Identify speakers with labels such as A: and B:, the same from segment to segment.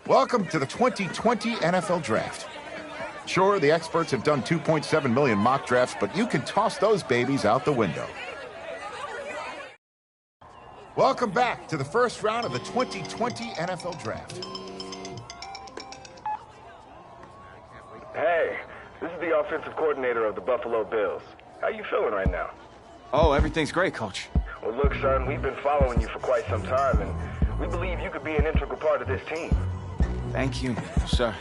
A: Welcome to the 2020 NFL Draft. Sure, the experts have done 2.7 million mock drafts, but you can toss those babies out the window. Welcome back to the first round of the 2020 NFL Draft.
B: Hey, this is the offensive coordinator of the Buffalo Bills. How you feeling right now?
C: Oh, everything's great, Coach.
B: Well, look, son, we've been following you for quite some time, and we believe you could be an integral part of this team.
C: Thank you, sir.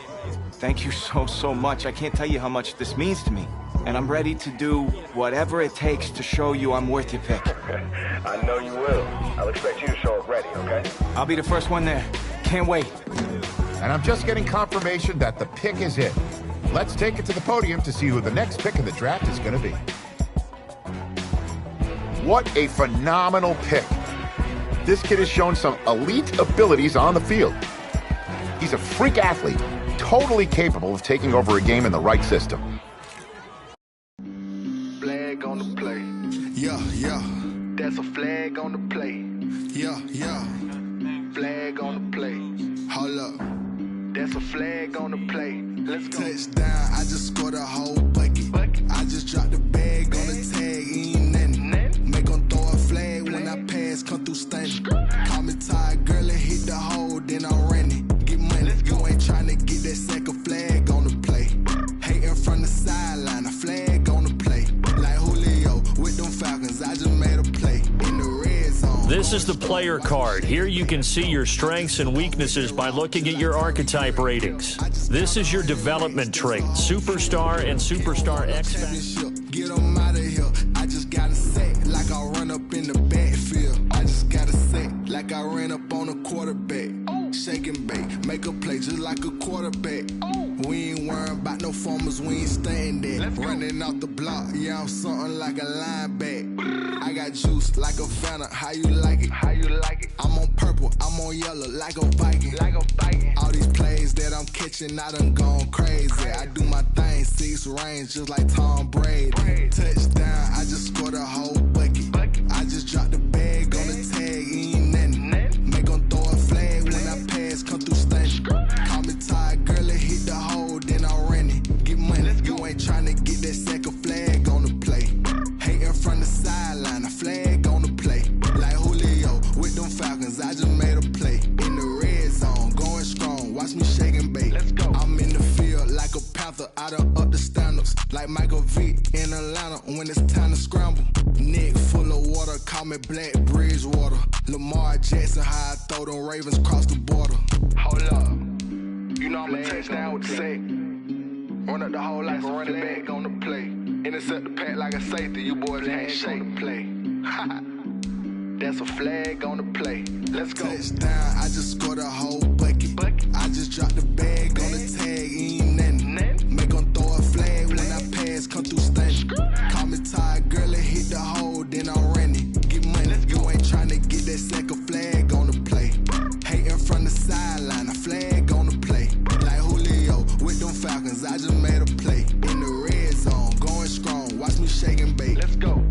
C: Thank you so much. I can't tell you how much this means to me. And I'm ready to do whatever it takes to show you I'm worth your pick.
B: I know you will. I'll expect you to show up ready, okay?
C: I'll be the first one there. Can't wait.
A: And I'm just getting confirmation that the pick is in. Let's take it to the podium to see who the next pick in the draft is going to be. What a phenomenal pick. This kid has shown some elite abilities on the field. He's a freak athlete, totally capable of taking over a game in the right system.
D: Flag on the play.
E: Yeah.
D: That's a flag on the play.
E: Yeah.
D: Flag on the play.
E: Hold up.
D: That's a flag on the play. Let's go.
E: Touchdown, I just scored a whole bucket. I just dropped the bag on the tag, ain't nothing. Make 'em throw a flag when I pass, come through stunning. Call me tired, girl, and hit the hole, then I'm running. Get money, you ain't trying to get that second flag on the play. Hating from the sideline, a flag on the play. Like Julio with them Falcons, I just made a play in the red zone.
F: This is the player card. Here you can see your strengths and weaknesses by looking at your archetype ratings. This is your development trait, superstar and superstar X Factor.
E: Get them out of here. I just gotta say, like I run up in the backfield. I just gotta say, like I ran up on a quarterback. Shake and bake, make a play just like a quarterback. We ain't worrying about no formers, we ain't staying there. Running off the block, yeah, I'm something like a linebacker. I got juice like a Fanta, how you like it?
D: How you like it?
E: I'm on purple, I'm on yellow, like a Viking.
D: Like a Viking.
E: All these plays that I'm catching, I done gone crazy. I do my thing, 6 range, just like Tom Brady. Touchdown, I just scored a whole bucket. I just dropped the bag on the tag, ain't nothing. Make 'em throw a flag when I pass, come through stunning. Call me tired, girl, and hit the hole, then I'm running. Get money, you ain't trying to get that second flag on the play. Hating from the sideline, a flag on the play. Like Julio with them Falcons, I just made a play. In the red zone, going strong, watch me shake and bake.
D: Let's go.
E: I'm in the field like a Panther, I done up the standards. Like Michael Vick in Atlanta when it's time to scramble. Neck full of water, call me Black Bridgewater. Lamar Jackson, how I throw them Ravens cross the border.
D: Hold up. You know I'm a touchdown with the sack. Run up the hole like a running back on the play. Intercept the pack like a safety. You boys handshake the play. That's a flag on the play. Let's go.
E: Touchdown, I just scored a whole bucket. I just dropped the bag on the tag, ain't nothing. Make 'em throw a flag when I pass, come through stunning. Call me tired, girl, and hit the hole, then I'm running. Get money, you ain't trying to get that second flag on the play. Hating from the sideline, a flag on the play. Like Julio with them Falcons, I just made a play. In the red zone, going strong, watch me shake and bake.
D: Let's go.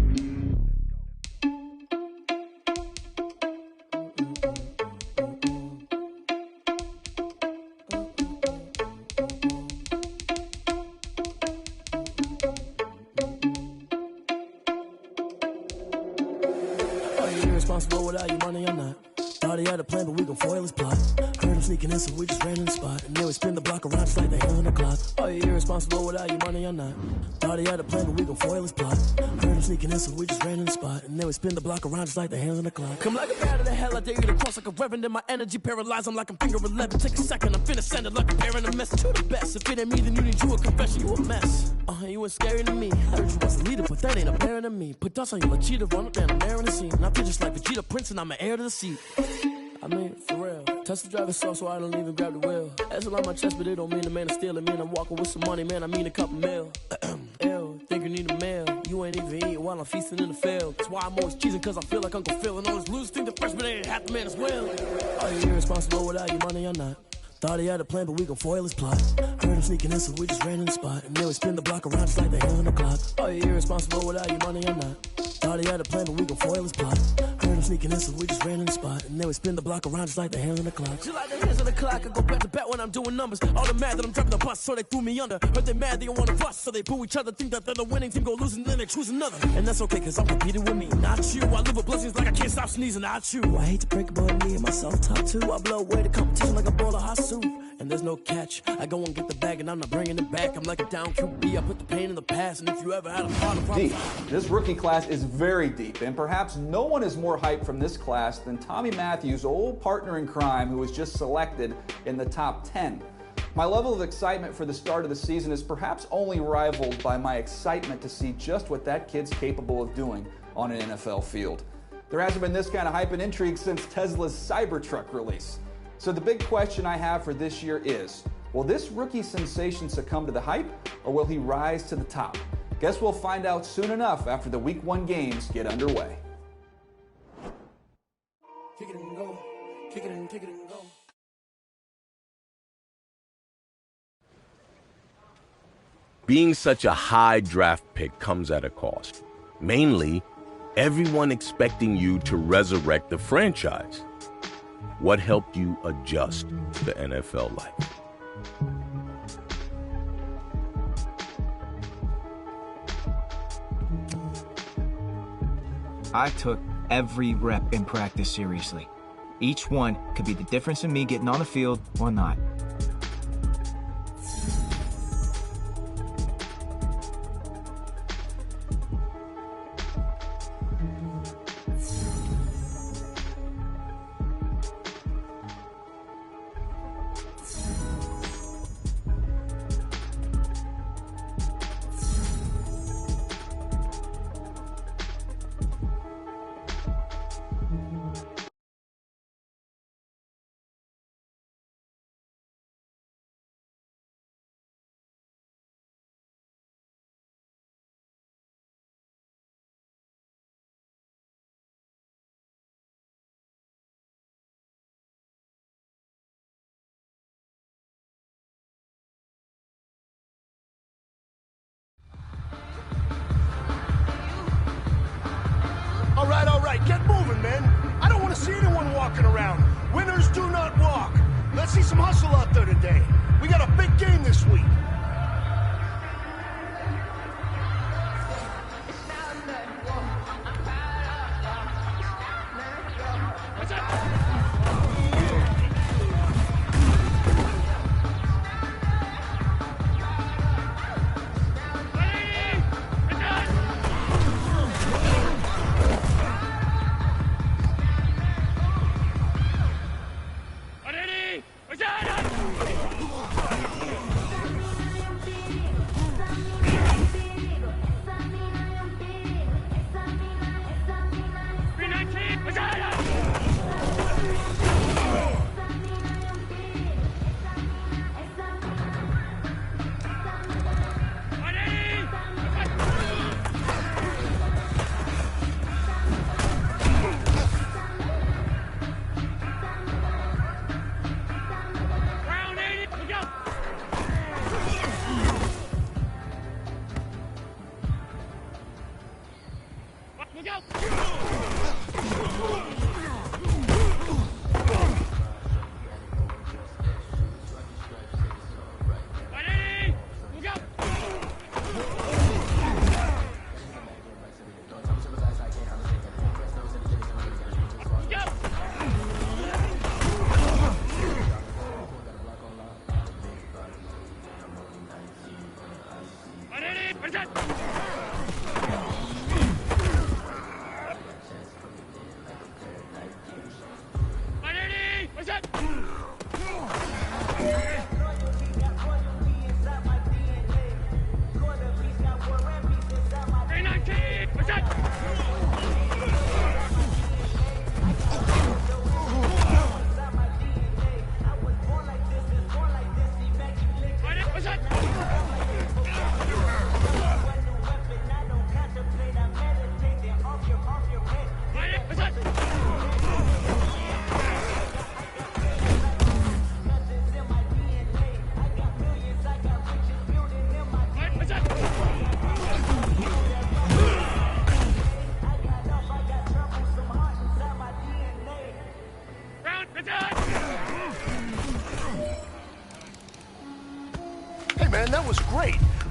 G: Irresponsible without your money or not. Thought he had a plan, but we gon' foil his plot. Heard him sneaking in, so we just ran in the spot. And then we spin the block around just like the hands on the clock. Are you irresponsible without your money or not? Thought he had a plan, but we gon' foil his plot. Heard him sneaking in, so we just ran in the spot. And then we spin the block around just like the hands on the clock. Come like a bat of the hell, I dare you to cross like a reverend. And my energy paralyzed, I'm like I'm finger 11. Take a second, I'm finna send it like a bearing a message to the best. If it ain't me, then you need you a confession, you a mess. You ain't scary to me. I heard you was a leader, but that ain't apparent to me. Put dust on you like cheetah, run up there and I'm airing the scene. And I feel just like Vegeta Prince and I'm an heir to the seat. I mean, for real. Touch the driver's soft so I don't even grab the wheel. That's on my chest, but it don't mean the man is stealing. Man, I'm walking with some money, man, I mean a couple mil. Ew, think you need a meal. You ain't even eating while I'm feasting in the field. That's why I'm always cheesing, cause I feel like Uncle Phil. And all those losers think the freshman ain't half the man as well. Are you irresponsible without your money or not? Thought he had a plan, but we gon' foil his plot. Heard him sneaking in, so we just ran in the spot. And then we spin the block around just like the hands on the clock. Are you irresponsible without your money or not? Thought he had a plan, but we gon' foil his plot. Heard him sneaking in, so we just ran in the spot. And then we spin the block around just like the hands on the clock. Just like the hands on the clock, I go back to back when I'm doing numbers. All the mad that I'm driving the bus, so they threw me under. Heard they mad, they don't wanna bust, so they boo each other. Think that they're the winning team, go losing, then they choose another. And that's okay, cause I'm competing with me, not you. I live with blessings like I can't stop sneezing, not you. I hate to break it, but me and myself top two. I blow away the competition like a bowl of hot soup. And there's no catch. I go and get the bag, and I'm not bringing it back. I'm like a down QB. I put the pain in the past, and if you ever had a problem.
H: Deep. This rookie class is very deep, and perhaps no one is more hyped from this class than Tommy Matthews' old partner in crime, who was just selected in the top 10. My level of excitement for the start of the season is perhaps only rivaled by my excitement to see just what that kid's capable of doing on an NFL field. There hasn't been this kind of hype and intrigue since Tesla's Cybertruck release. So the big question I have for this year is, will this rookie sensation succumb to the hype, or will he rise to the top? Guess we'll find out soon enough after the Week 1 games get underway.
G: Kick it and go. Kick it and go.
I: Being such a high draft pick comes at a cost. Mainly, everyone expecting you to resurrect the franchise. What helped you adjust to the NFL life?
C: I took every rep in practice seriously. Each one could be the difference in me getting on the field or not.
J: All right, get moving, man. I don't want to see anyone walking around. Winners do not walk. Let's see some hustle out there today. We got a big game this week.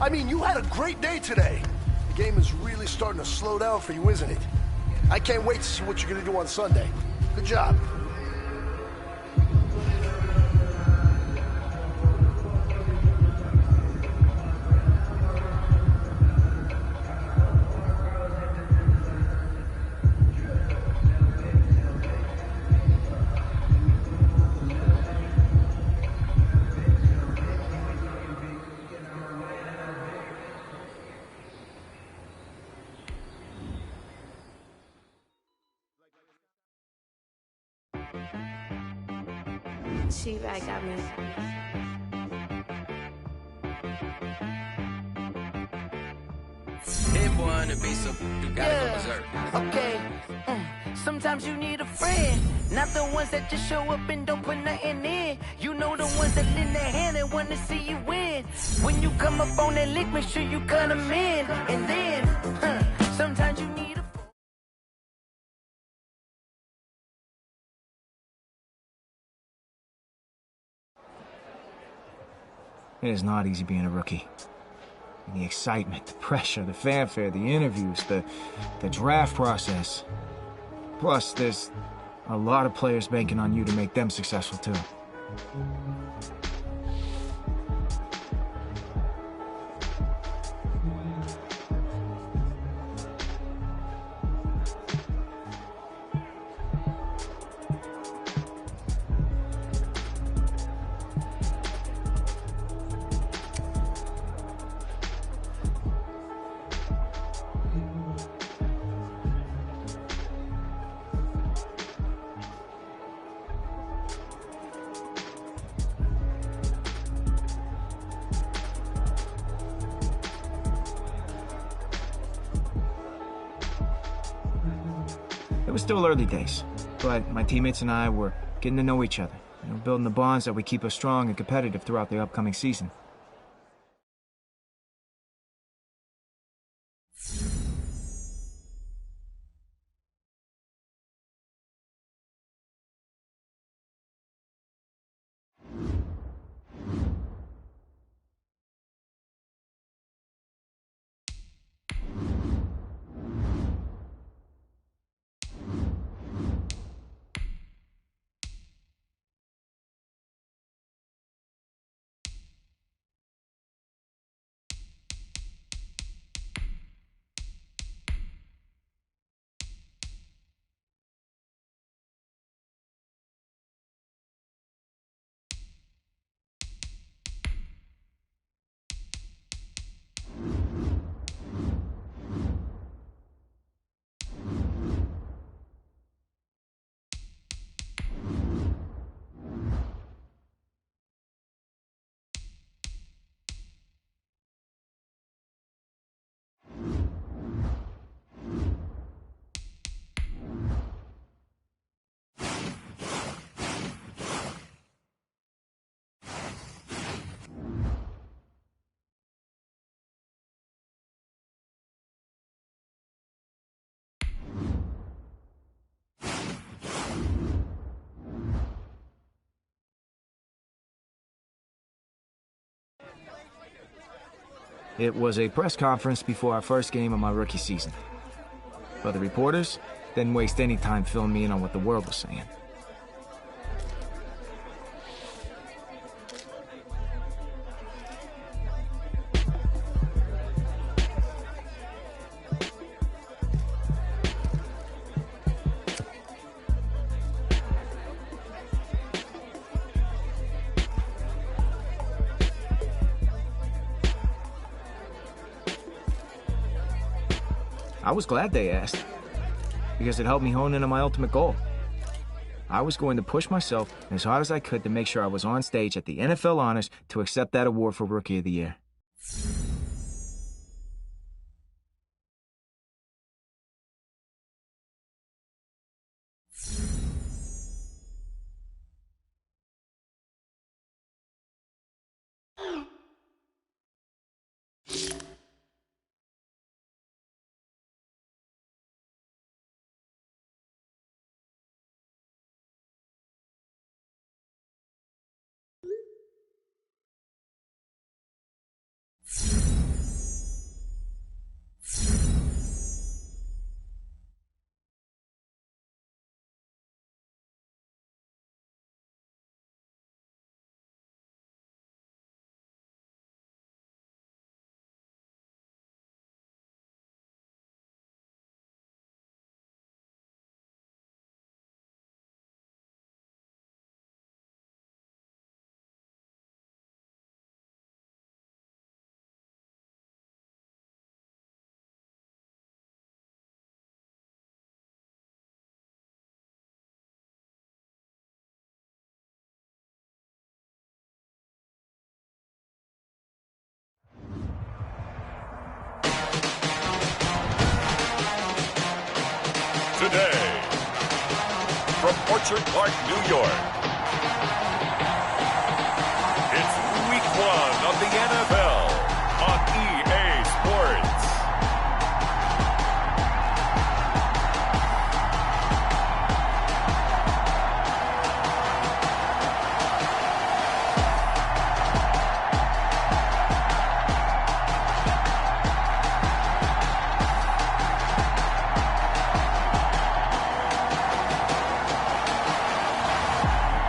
J: I mean, you had a great day today. The game is really starting to slow down for you, isn't it? I can't wait to see what you're gonna do on Sunday. Good job.
K: She-Bag got me.
L: Hit one to be so you gotta go berserk.
K: Okay. Sometimes you need a friend, not the ones that just show up and don't put nothing in. You know the ones that lend their hand and want to see you win. When you come up on that lick, make sure you cut them in. And then, sometimes you need a
C: It is not easy being a rookie. And the excitement, the pressure, the fanfare, the interviews, the draft process. Plus, there's a lot of players banking on you to make them successful too. It was still early days, but my teammates and I were getting to know each other, building the bonds that would keep us strong and competitive throughout the upcoming season. It was a press conference before our first game of my rookie season. But the reporters didn't waste any time filling me in on what the world was saying. I was glad they asked, because it helped me hone in on my ultimate goal. I was going to push myself as hard as I could to make sure I was on stage at the NFL Honors to accept that award for Rookie of the Year.
M: today. From Orchard Park, New York, it's Week 1 of the NFL on EA Sports.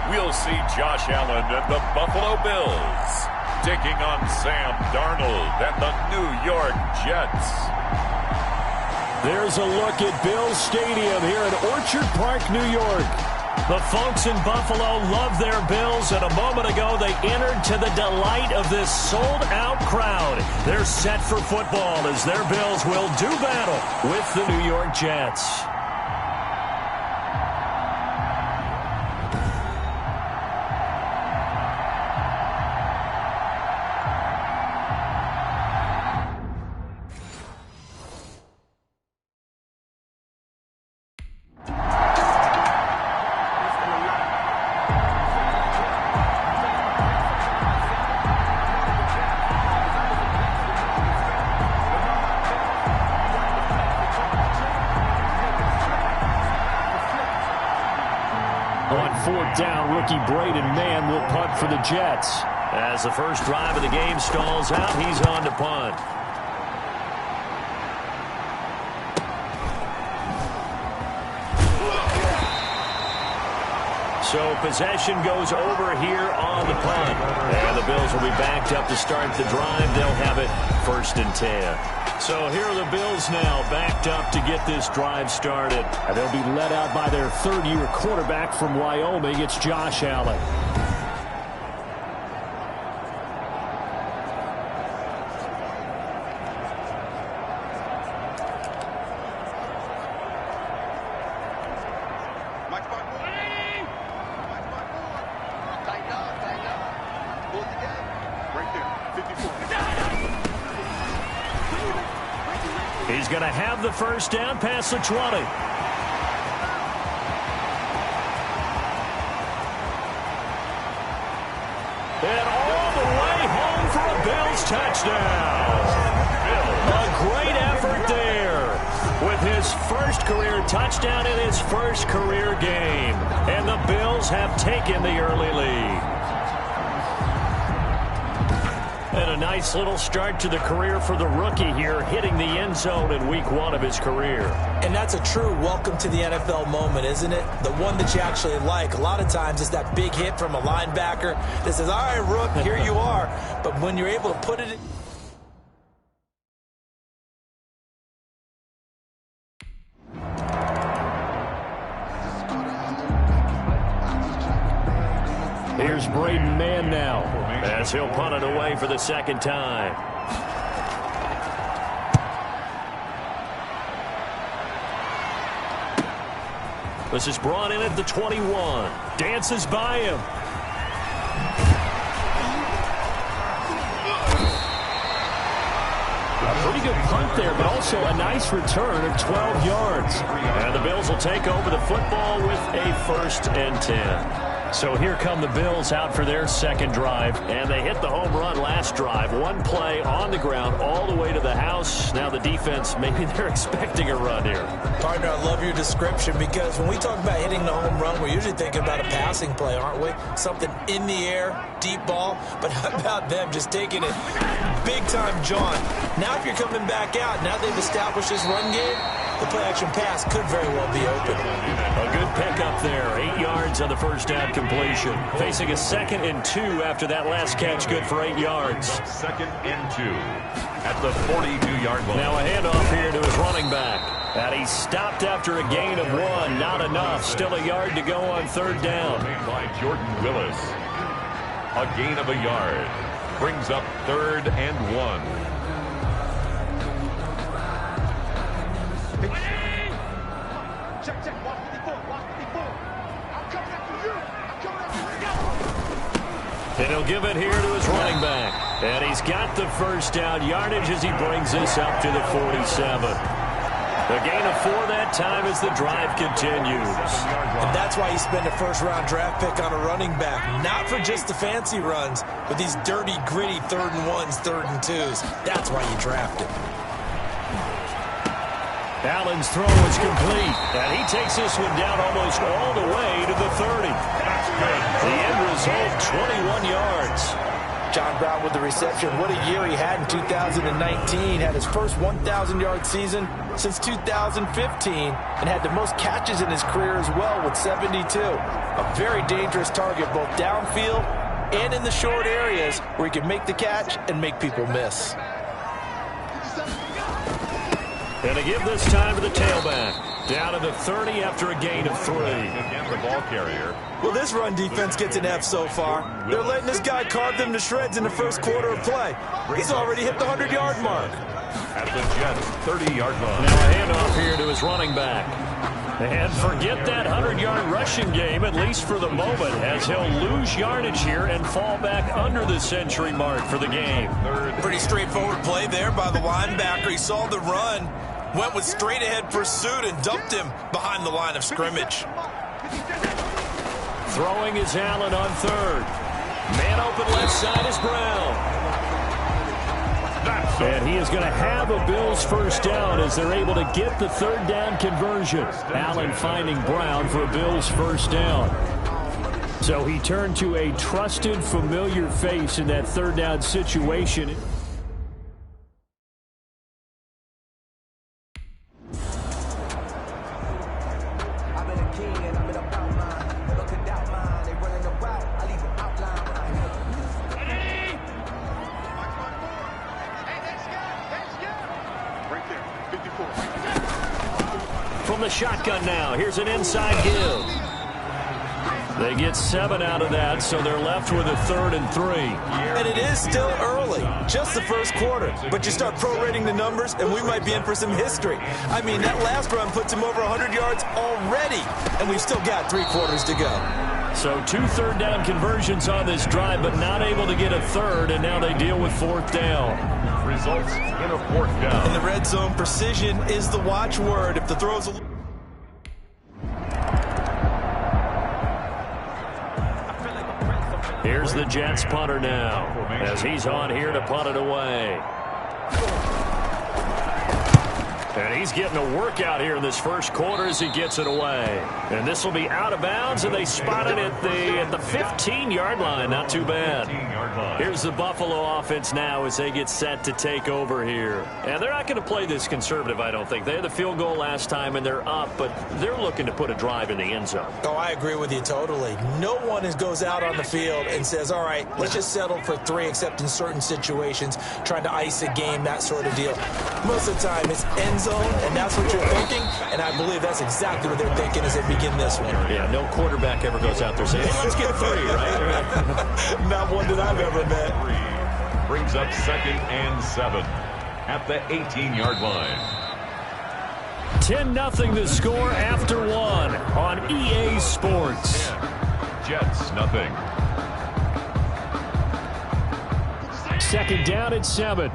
M: We'll see Josh Allen and the Buffalo Bills taking on Sam Darnold and the New York Jets.
F: There's a look at Bills Stadium here in Orchard Park, New York. The folks in Buffalo love their Bills, and a moment ago they entered to the delight of this sold-out crowd. They're set for football as their Bills will do battle with the New York Jets. On fourth down, rookie Braden Mann will punt for the Jets. As the first drive of the game stalls out, he's on to punt. So possession goes over here on the punt. And the Bills will be backed up to start the drive. They'll have it 1st and 10. So here are the Bills now backed up to get this drive started. And they'll be led out by their third-year quarterback from Wyoming. It's Josh Allen. He's going to have the first down past the 20. And all the way home for a Bills touchdown. A great effort there with his first career touchdown in his first career game. And the Bills have taken the early lead. And a nice little start to the career for the rookie here, hitting the end zone in week 1 of his career.
N: And that's a true welcome to the NFL moment, isn't it? The one that you actually like. A lot of times it's that big hit from a linebacker that says, all right, Rook, here you are. But when you're able to put it in...
F: Here's Braden Mann now, as he'll punt it away for the second time. This is brought in at the 21. Dances by him. A pretty good punt there, but also a nice return of 12 yards. And the Bills will take over the football with a 1st and 10. So here come the Bills out for their second drive, and they hit the home run last drive. One play on the ground all the way to the house. Now the defense, maybe they're expecting a run here.
N: Partner, I love your description, because when we talk about hitting the home run, we're usually thinking about a passing play, aren't we? Something in the air, deep ball. But how about them just taking it big-time jaunt? Now if you're coming back out, now they've established this run game, the play-action pass could very well be open.
F: A good pickup there. 8 yards on the first down completion. Facing a 2nd and 2 after that last catch, good for 8 yards.
M: 2nd and 2 at the 42-yard line.
F: Now a handoff here to his running back. And he stopped after a gain of 1. Not enough. Still a yard to go on 3rd down.
M: By Jordan Willis. A gain of a yard. Brings up 3rd and 1.
J: Check, 154, 154. I'm coming after you. I'm coming after you.
F: And he'll give it here to his running back. And he's got the first down yardage as he brings this up to the 47. A gain of 4 that time as the drive continues.
N: And that's why you spend a first-round draft pick on a running back. Not for just the fancy runs, but these dirty, gritty 3rd and 1s, 3rd and 2s. That's why you draft him.
F: Allen's throw is complete, and he takes this one down almost all the way to the 30. The end result, 21 yards.
N: John Brown with the reception. What a year he had in 2019. Had his first 1,000-yard season since 2015 and had the most catches in his career as well with 72. A very dangerous target both downfield and in the short areas where he can make the catch and make people miss.
F: And to give this time to the tailback. Down to the 30 after a gain of 3.
M: Again, the ball carrier.
N: Well, this run defense gets an F so far. They're letting this guy carve them to shreds in the first quarter of play. He's already hit the 100-yard mark.
M: At the Jets' 30-yard line.
F: Now a handoff here to his running back. And forget that 100-yard rushing game, at least for the moment, as he'll lose yardage here and fall back under the century mark for the game.
N: Pretty straightforward play there by the linebacker. He saw the run, went with straight-ahead pursuit, and dumped him behind the line of scrimmage.
F: Throwing is Allen on 3rd. Man open left side is Brown. And he is going to have a Bills first down as they're able to get the 3rd down conversion. Allen finding Brown for a Bills first down. So he turned to a trusted, familiar face in that 3rd down situation. From the shotgun now, here's an inside give. They get 7 out of that, so they're left with a 3rd and 3.
N: And it is still early, just the first quarter. But you start prorating the numbers, and we might be in for some history. I mean, that last run puts him over 100 yards already, and we've still got 3 quarters to go.
F: So 2 3rd down conversions on this drive, but not able to get a 3rd, and now they deal with 4th down.
M: Results in a 4th down.
N: In the red zone, precision is the watchword. If the throw's a
F: Here's the Jets punter now, as he's on here to punt it away. And he's getting a workout here in this first quarter as he gets it away. And this will be out of bounds, and they spot it at the 15-yard line. Not too bad. Here's the Buffalo offense now as they get set to take over here. And they're not going to play this conservative, I don't think. They had the field goal last time, and they're up, but they're looking to put a drive in the end zone.
N: Oh, I agree with you totally. No one goes out on the field and says, all right, let's just settle for 3, except in certain situations, trying to ice a game, that sort of deal. Most of the time, it's end zone, and that's what you're thinking, and I believe that's exactly what they're thinking as they begin this one.
F: Yeah, no quarterback ever goes out there saying, hey, let's get 3, right?
N: Not one that I've ever met.
M: Brings up 2nd and 7 at the 18-yard line.
F: 10-0 the score after 1 on EA Sports.
M: Jets, nothing.
F: 2nd down at 7.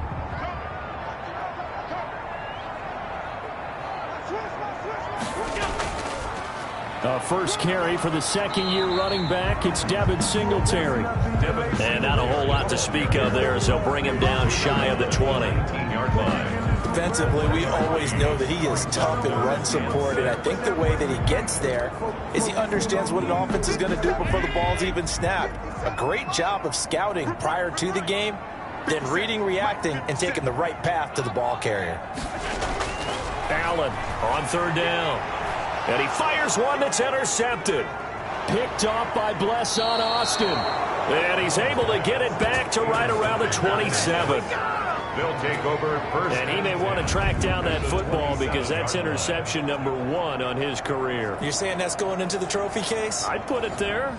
F: First carry for the 2nd-year running back. It's Devin Singletary. And not a whole lot to speak of there as they'll bring him down shy of the 20.
M: 18-yard line.
N: Defensively, we always know that he is tough in run support, and I think the way that he gets there is he understands what an offense is going to do before the ball's even snapped. A great job of scouting prior to the game, then reading, reacting, and taking the right path to the ball carrier.
F: Allen on 3rd down. And he fires one that's intercepted. Picked off by Bless on Austin. And he's able to get it back to right around the 27.
M: They'll take over first.
F: And he may want to track down that football because that's interception number 1 on his career.
N: You're saying that's going into the trophy case?
F: I'd put it there.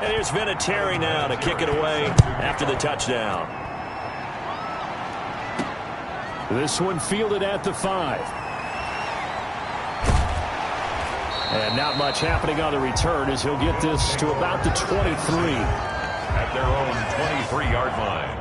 F: And here's Vinatieri now to kick it away after the touchdown. This one fielded at the 5. And not much happening on the return as he'll get this to about the 23.
M: At their own 23-yard line.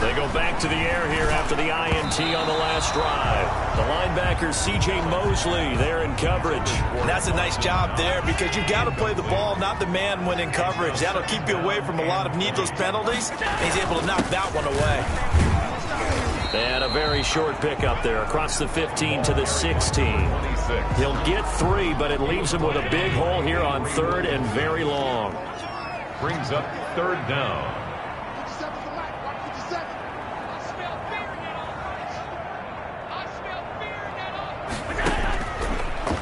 F: They go back to the air here after the INT on the last drive. The linebacker, C.J. Mosley, there in coverage.
N: That's a nice job there because you've got to play the ball, not the man when in coverage. That'll keep you away from a lot of needless penalties. He's able to knock that one away.
F: And a very short pickup there across the 15 to the 16. He'll get 3, but it leaves him with a big hole here on 3rd and very long.
M: Brings up 3rd down.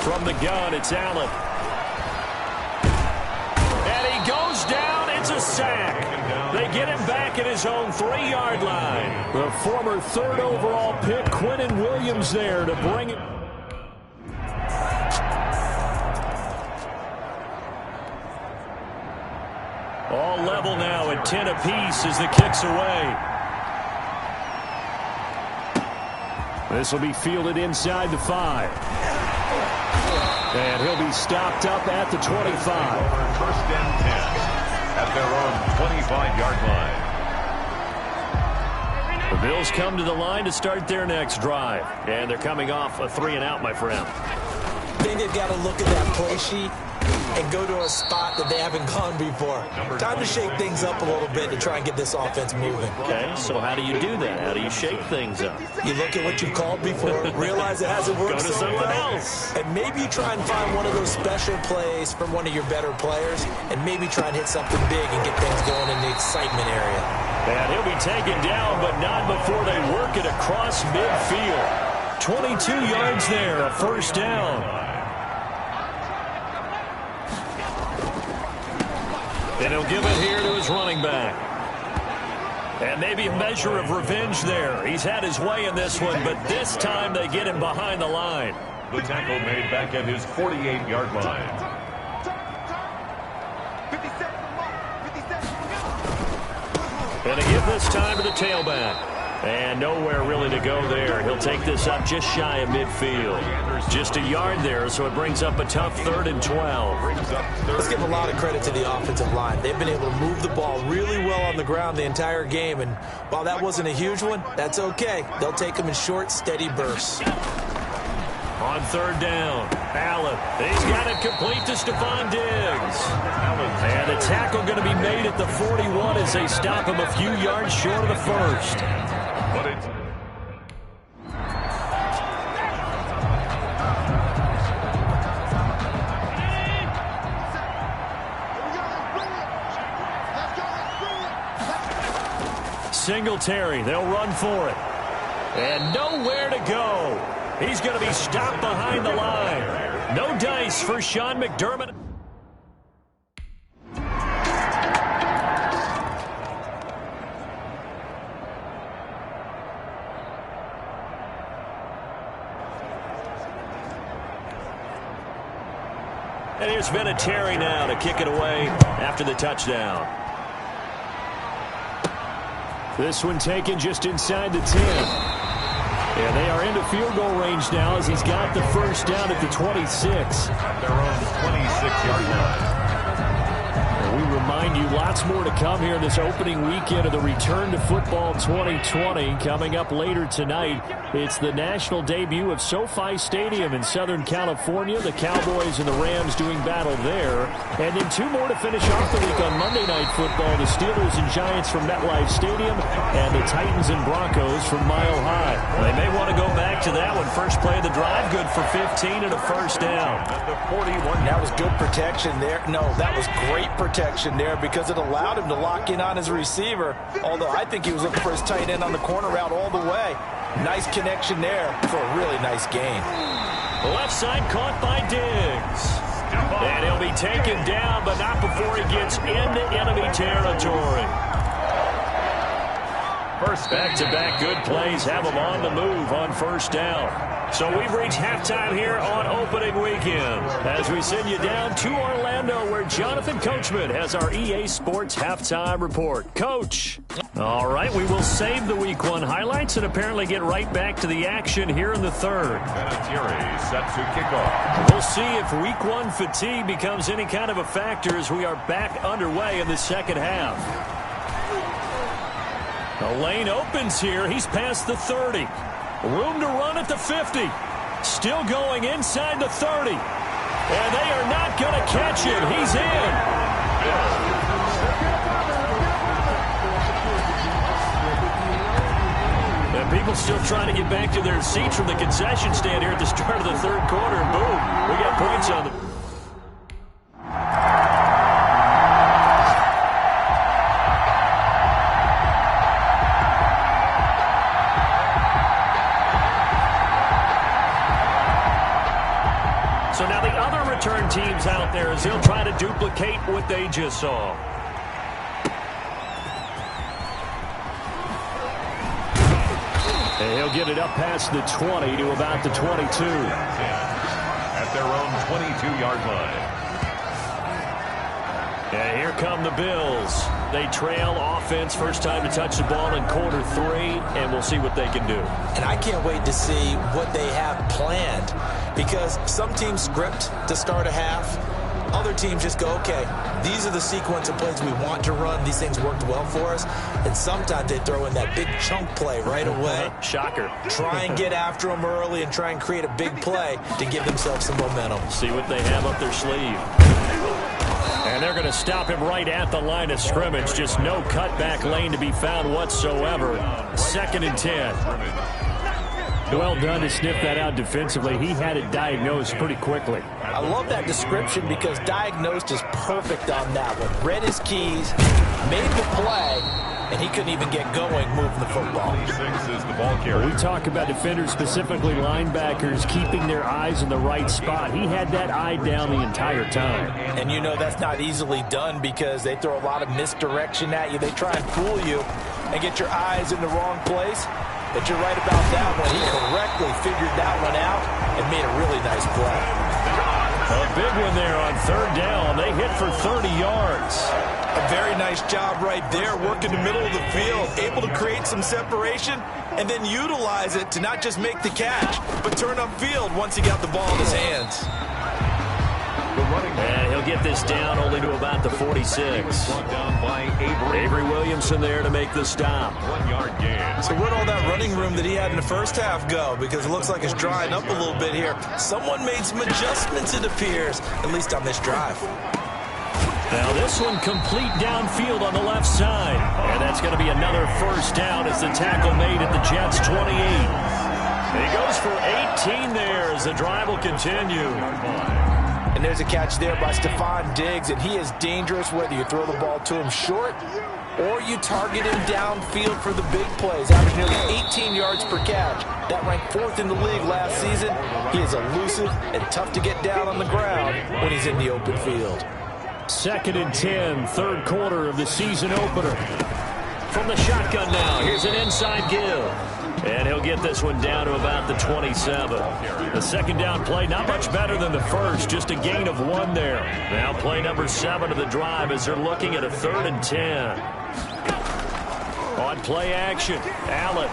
F: From the gun, it's Allen. And he goes down. It's a sack. They get him back at his own 3-yard line. The former 3rd overall pick, Quinnen Williams, there to bring it. All level now at 10 apiece as the kick's away. This will be fielded inside the 5. And he'll be stopped up at the 25.
M: 1st and 10 at their own 25-yard line.
F: The Bills come to the line to start their next drive. And they're coming off a 3-and-out, my friend.
N: I think they've got to look at that play sheet and go to a spot that they haven't gone before. Time to shake things up a little bit to try and get this offense moving.
F: Okay, so how do you do that? How do you shake things up?
N: You look at what you called before, realize it hasn't worked
F: Go to
N: so
F: something
N: well,
F: else.
N: and maybe try and find one of those special plays from one of your better players, and maybe try and hit something big and get things going in the excitement area.
F: And he'll be taken down, but not before they work it across midfield. 22 yards there, a 1st down. And he'll give it here to his running back. And maybe a measure of revenge there. He's had his way in this one, but this time they get him behind the line.
M: The tackle made back at his 48-yard line.
F: And a give this time to the tailback. And nowhere really to go there. He'll take this up just shy of midfield. Just a yard there, so it brings up a tough 3rd and 12.
N: Let's give a lot of credit to the offensive line. They've been able to move the ball really well on the ground the entire game, and while that wasn't a huge one, that's okay. They'll take them in short, steady bursts.
F: On 3rd down, Allen. He's got it complete to Stephon Diggs. And a tackle going to be made at the 41 as they stop him a few yards short of the 1st.
M: But it's
F: Singletary, they'll run for it. And nowhere to go. He's going to be stopped behind the line. No dice for Sean McDermott. And here's Vinatieri now to kick it away after the touchdown. This one taken just inside the 10. And they are into field goal range now as he's got the 1st down at the 26.
M: Their own 26-yard line.
F: And we remind you lots more to come here in this opening weekend of the Return to Football 2020. Coming up later tonight, it's the national debut of SoFi Stadium in Southern California. The Cowboys and the Rams doing battle there. And then 2 more to finish off the week on Monday Night Football. The Steelers and Giants from MetLife Stadium and the Titans and Broncos from Mile High. They may want to go back to that one. First play of the drive, good for 15 and a 1st down.
M: The 41.
N: That was good protection there. No, that was great protection there because it allowed him to lock in on his receiver. Although I think he was looking for his tight end on the corner route all the way. Nice connection there for a really nice gain.
F: Left side caught by Diggs. And he'll be taken down, but not before he gets into enemy territory. Back-to-back good plays have them on the move on first down. So we've reached halftime here on opening weekend as we send you down to Orlando where Jonathan Coachman has our EA Sports halftime report. Coach. All right, we will save the Week 1 highlights and apparently get right back to the action here in the third.
M: Vinatieri set to kick off.
F: We'll see if Week 1 fatigue becomes any kind of a factor as we are back underway in the second half. The lane opens here. He's past the 30. Room to run at the 50. Still going inside the 30. And they are not going to catch him. He's in. And people still trying to get back to their seats from the concession stand here at the start of the third quarter. And boom, we got points on them. So now the other return teams out there as they'll try to duplicate what they just saw. And he'll get it up past the 20 to about the 22.
M: At their own 22-yard line.
F: And here come the Bills. They trail offense, first time to touch the ball in quarter 3, and we'll see what they can do.
N: And I can't wait to see what they have planned, because some teams script to start a half. Other teams just go, okay, these are the sequence of plays we want to run. These things worked well for us. And sometimes they throw in that big chunk play right away.
F: Shocker.
N: Try and get after them early and try and create a big play to give themselves some momentum.
F: See what they have up their sleeve. And they're going to stop him right at the line of scrimmage. Just no cutback lane to be found whatsoever. 2nd and 10. Well done to sniff that out defensively. He had it diagnosed pretty quickly.
N: I love that description because diagnosed is perfect on that one. Read his keys, made the play, and he couldn't even get going moving the football.
M: 6 is the ball carrier.
F: We talk about defenders, specifically linebackers, keeping their eyes in the right spot. He had that eye down the entire time.
N: And you know that's not easily done because they throw a lot of misdirection at you. They try and fool you and get your eyes in the wrong place. But you're right about that one. He correctly figured that one out and made a really nice play.
F: A big one there on 3rd down. They hit for 30 yards.
N: A very nice job right there, working the middle of the field, able to create some separation and then utilize it to not just make the catch, but turn upfield once he got the ball in his hands.
F: And he'll get this down only to about the 46.
M: Down by
F: Avery Williamson there to make the stop.
M: 1-yard gain.
N: So where'd all that running room that he had in the first half go? Because it looks like it's drying up a little bit here. Someone made some adjustments, it appears, at least on this drive.
F: Now this one complete downfield on the left side. And that's going to be another first down as the tackle made at the Jets' 28. He goes for 18 there as the drive will continue.
N: And there's a catch there by Stephon Diggs, and he is dangerous whether you throw the ball to him short or you target him downfield for the big plays, averaging nearly 18 yards per catch. That ranked 4th in the league last season. He is elusive and tough to get down on the ground when he's in the open field.
F: 2nd and 10, 3rd quarter of the season opener. From the shotgun now, here's an inside give. And he'll get this one down to about the 27. The 2nd down play, not much better than the first, just a gain of 1 there. Now play number 7 of the drive as they're looking at a 3rd and 10. On play action, Allen.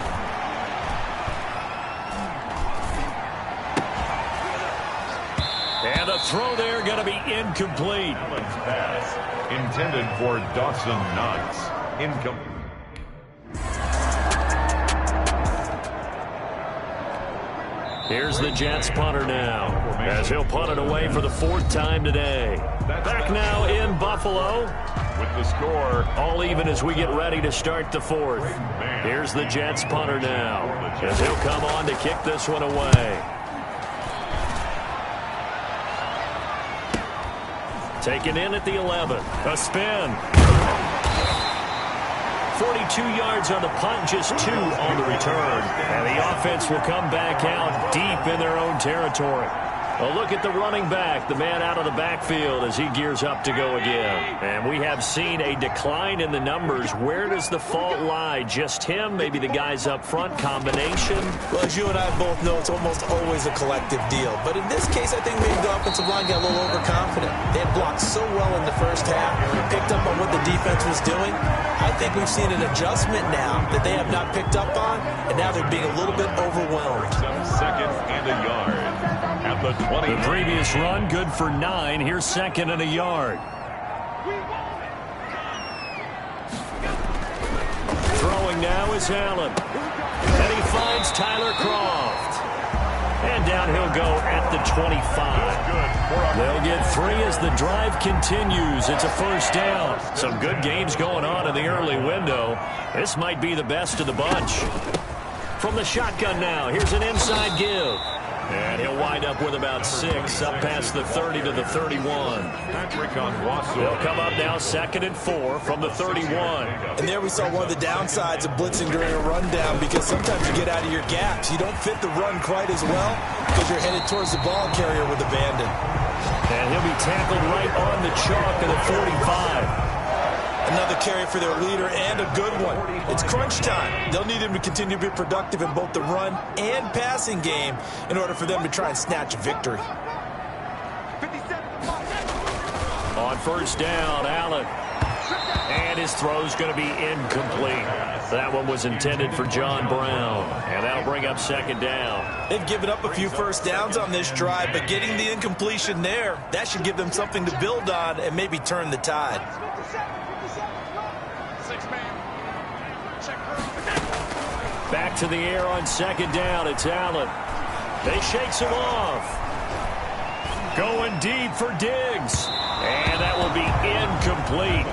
F: And the throw there going to be incomplete.
M: Allen's pass intended for Dawson Knox. Incomplete.
F: Here's the Jets punter now, as he'll punt it away for the 4th time today. Back now in Buffalo.
M: With the score,
F: all even as we get ready to start the 4th. Here's the Jets punter now, as he'll come on to kick this one away. Taken in at the 11. A spin. 42 yards on the punt, just 2 on the return. And the offense will come back out deep in their own territory. Well, look at the running back, the man out of the backfield as he gears up to go again. And we have seen a decline in the numbers. Where does the fault lie? Just him? Maybe the guys up front? Combination?
N: Well, as you and I both know, it's almost always a collective deal. But in this case, I think maybe the offensive line got a little overconfident. They had blocked so well in the first half, picked up on what the defense was doing. I think we've seen an adjustment now that they have not picked up on, and now they're being a little bit overwhelmed.
M: 7 seconds and a yard. At the 20.
F: The previous run, good for 9. Here's 2nd and a yard. Throwing now is Allen. And he finds Tyler Croft. And down he'll go at the 25. They'll get 3 as the drive continues. It's a first down. Some good games going on in the early window. This might be the best of the bunch. From the shotgun now, here's an inside give. And he'll wind up with about 6, up past the 30 to the 31. They'll come up now 2nd and 4 from the 31.
N: And there we saw one of the downsides of blitzing during a rundown, because sometimes you get out of your gaps. You don't fit the run quite as well because you're headed towards the ball carrier with abandon.
F: And he'll be tackled right on the chalk of the 45.
N: Another carry for their leader, and a good one. It's crunch time. They'll need him to continue to be productive in both the run and passing game in order for them to try and snatch a victory.
F: On first down, Allen. And his throw's going to be incomplete. That one was intended for John Brown. And that'll bring up 2nd down.
N: They've given up a few first downs on this drive, but getting the incompletion there, that should give them something to build on and maybe turn the tide.
F: Back to the air on 2nd down. It's Allen. They shakes him off. Going deep for Diggs. And that will be incomplete.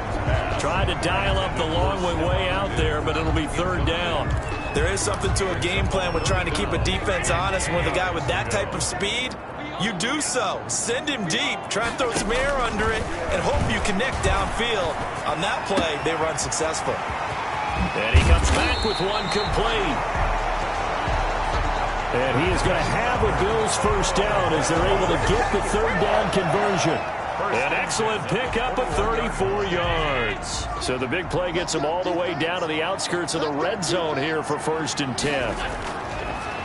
F: Tried to dial up the long way out there, but it'll be 3rd down.
N: There is something to a game plan with trying to keep a defense honest. With a guy with that type of speed, you do so. Send him deep. Try and throw some air under it and hope you connect downfield. On that play, they run successful.
F: And he comes back with one complete. And he is going to have a Bills first down as they're able to get the 3rd down conversion. An excellent pickup of 34 yards. So the big play gets them all the way down to the outskirts of the red zone here for 1st and 10.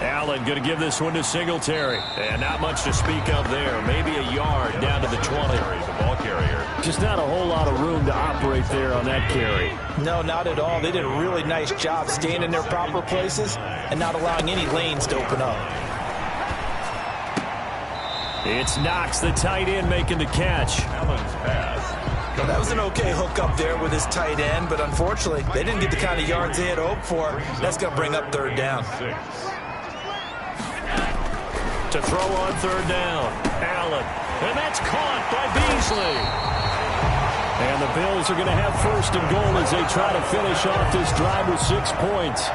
F: Allen going to give this one to Singletary. And not much to speak of there. Maybe a yard down to the 20.
M: The ball carrier.
F: Just not a whole lot of room to operate there on that carry.
N: No, not at all. They did a really nice job staying in their proper places and not allowing any lanes to open up.
F: It's Knox, the tight end, making the catch.
M: Allen's pass.
N: Well, that was an okay hook up there with his tight end, but unfortunately, they didn't get the kind of yards they had hoped for. That's going to bring up 3rd down.
F: To throw on 3rd down, Allen. And that's caught by Beasley. And the Bills are going to have 1st and goal as they try to finish off this drive with 6 points.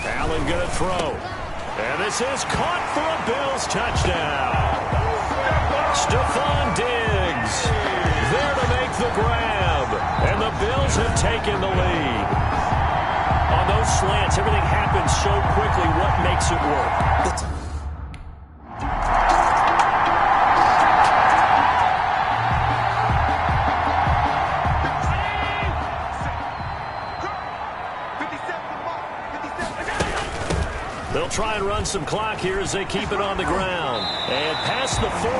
F: Allen going to throw. And this is caught for a Bills touchdown. Stephon Diggs there to make the grab. And the Bills have taken the lead. On those slants, everything happens so quickly. What makes it work? They'll try and run some clock here as they keep it on the ground. And past the 40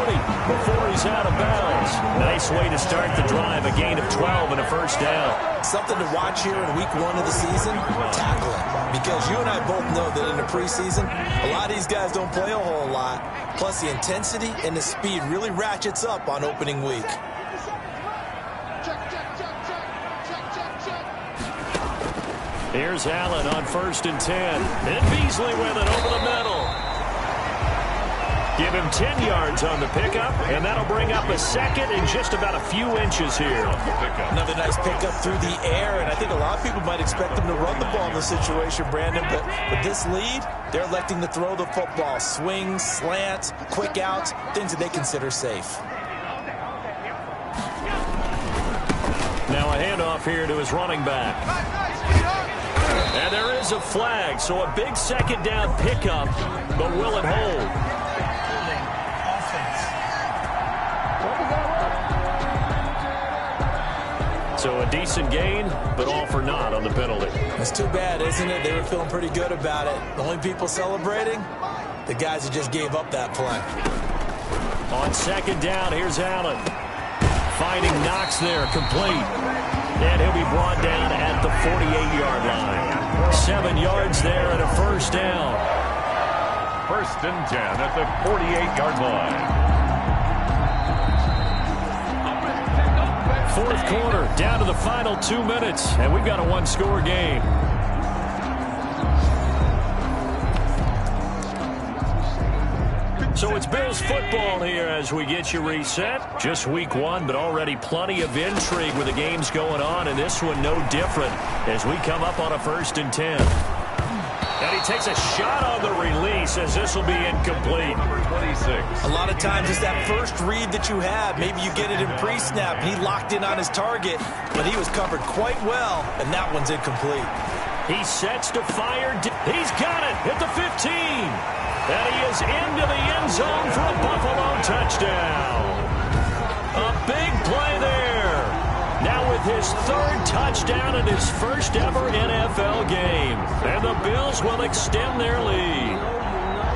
F: before he's out of bounds. Nice way to start the drive. A gain of 12 and a first down.
N: Something to watch here in week 1 of the season, tackling. Because you and I both know that in the preseason, a lot of these guys don't play a whole lot. Plus the intensity and the speed really ratchets up on opening week.
F: Here's Allen on 1st and 10. And Beasley with it over the middle. Give him 10 yards on the pickup, and that'll bring up a second and just about a few inches here.
N: Another nice pickup through the air, and I think a lot of people might expect them to run the ball in this situation, Brandon, but with this lead, they're electing to throw the football. Swings, slants, quick outs, things that they consider safe.
F: Now a handoff here to his running back. And there is a flag, so a big second down pickup, but will it hold? So a decent gain, but all for naught on the penalty.
N: It's too bad, isn't it? They were feeling pretty good about it. The only people celebrating, the guys who just gave up that play.
F: On second down, here's Allen. Finding Knox there, complete. And he'll be brought down at the 48-yard line. 7 yards there and a first down.
M: 1st and 10 at the 48-yard line.
F: 4th quarter, down to the final 2 minutes, and we've got a one-score game. So it's Bills football here as we get you reset. Just week 1, but already plenty of intrigue with the games going on, and this one no different as we come up on a 1st and 10. And he takes a shot on the release as this will be incomplete.
M: Number 26.
N: A lot of times it's that first read that you have. Maybe you get it in pre-snap, and he locked in on his target, but he was covered quite well, and that one's incomplete.
F: He sets to fire. He's got it at the 15. And he is into the end zone for a Buffalo touchdown. A big play there. Now with his 3rd touchdown in his first ever NFL game. And the Bills will extend their lead.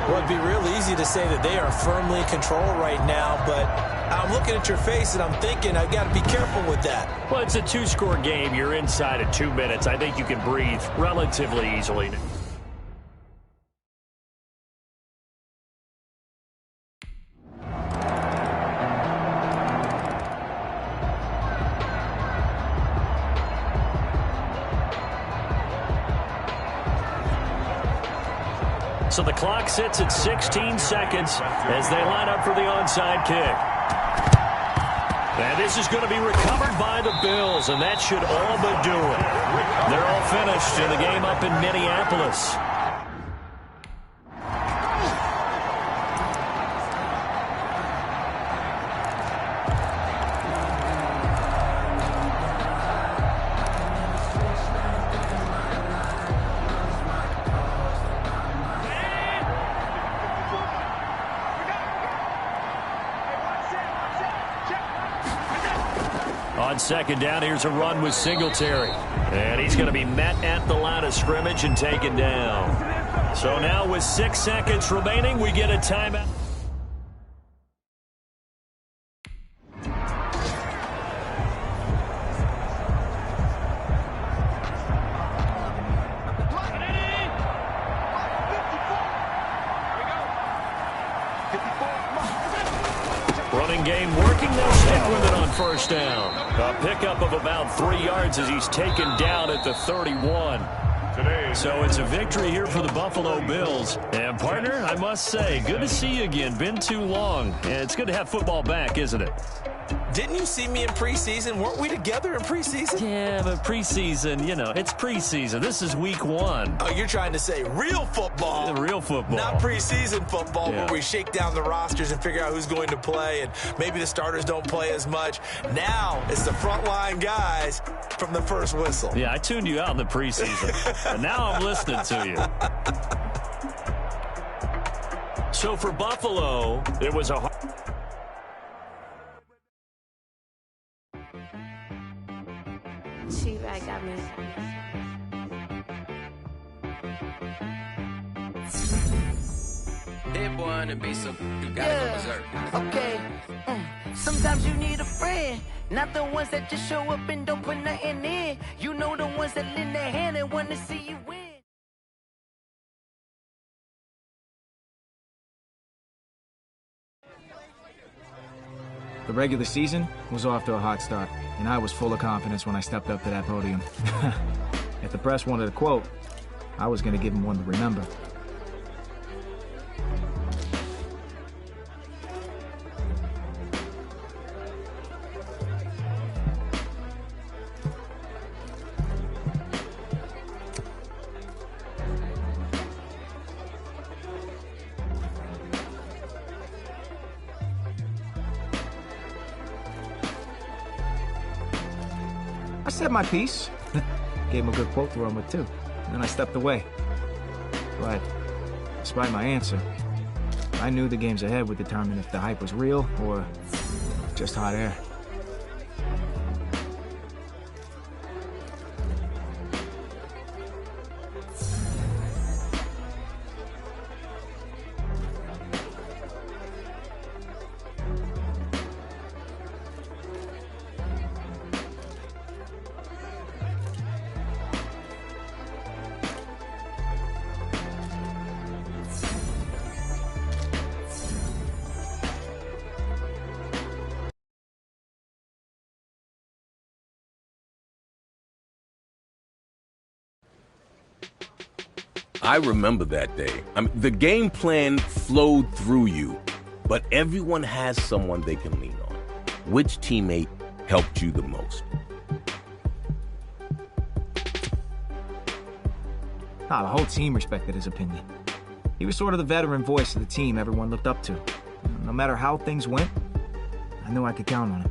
N: Well, it'd be real easy to say that they are firmly in control right now, but I'm looking at your face and I'm thinking I've got to be careful with that.
F: Well, it's a 2-score game. You're inside of 2 minutes. I think you can breathe relatively easily. So the clock sits at 16 seconds as they line up for the onside kick. And this is going to be recovered by the Bills, and that should all but do it. They're all finished in the game up in Minneapolis. On second down, here's a run with Singletary. And he's going to be met at the line of scrimmage and taken down. So now with 6 seconds remaining, we get a timeout. Running game working. They'll stick with it on first down. A pickup of about 3 yards as he's taken down at the 31. So it's a victory here for the Buffalo Bills. And, partner, I must say, good to see you again. Been too long. And it's good to have football back, isn't it?
N: Didn't you see me in preseason? Weren't we together in preseason?
F: Yeah, but preseason, you know, it's preseason. This is week 1.
N: Oh, you're trying to say real football.
F: Real football.
N: Not preseason football,
F: yeah,
N: where we shake down the rosters and figure out who's going to play, and maybe the starters don't play as much. Now it's the frontline guys from the first whistle.
F: Yeah, I tuned you out in the preseason, and now I'm listening to you. So for Buffalo, it was a
O: T-Rag got me.
L: That boy on the beat, so you gotta go berserk.
K: Okay. Sometimes you need a friend, not the ones that just show up and don't put nothing in. You know, the ones that lend their hand and want to see you win.
C: The regular season was off to a hot start, and I was full of confidence when I stepped up to that podium. If the press wanted a quote, I was going to give them one to remember. said my piece. Gave him a good quote to run with, too. And then I stepped away. But despite my answer, I knew the games ahead would determine if the hype was real or just hot air.
I: I remember that day. The game plan flowed through you, but everyone has someone they can lean on. Which teammate helped you the most?
C: The whole team respected his opinion. He was sort of the veteran voice of the team everyone looked up to. No matter how things went, I knew I could count on him.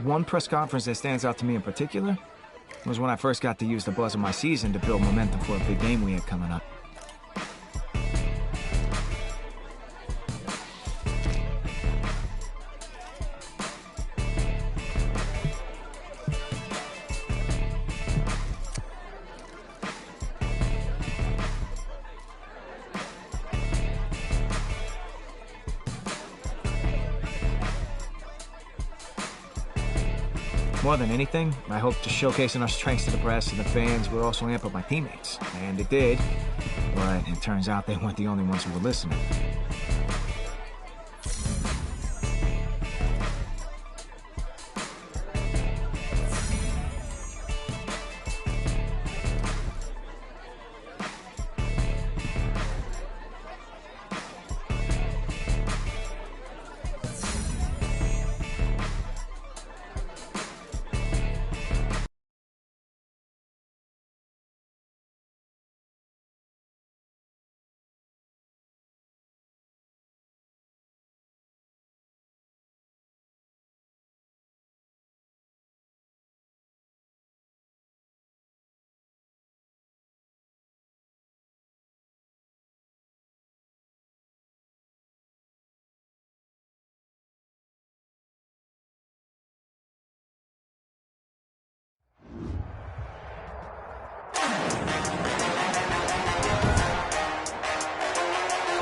C: One press conference that stands out to me in particular was when I first got to use the buzz of my season to build momentum for a big game we had coming up. More than anything, I hoped to showcasing our strengths to the press and the fans would also amp up my teammates. And it did, but it turns out they weren't the only ones who were listening.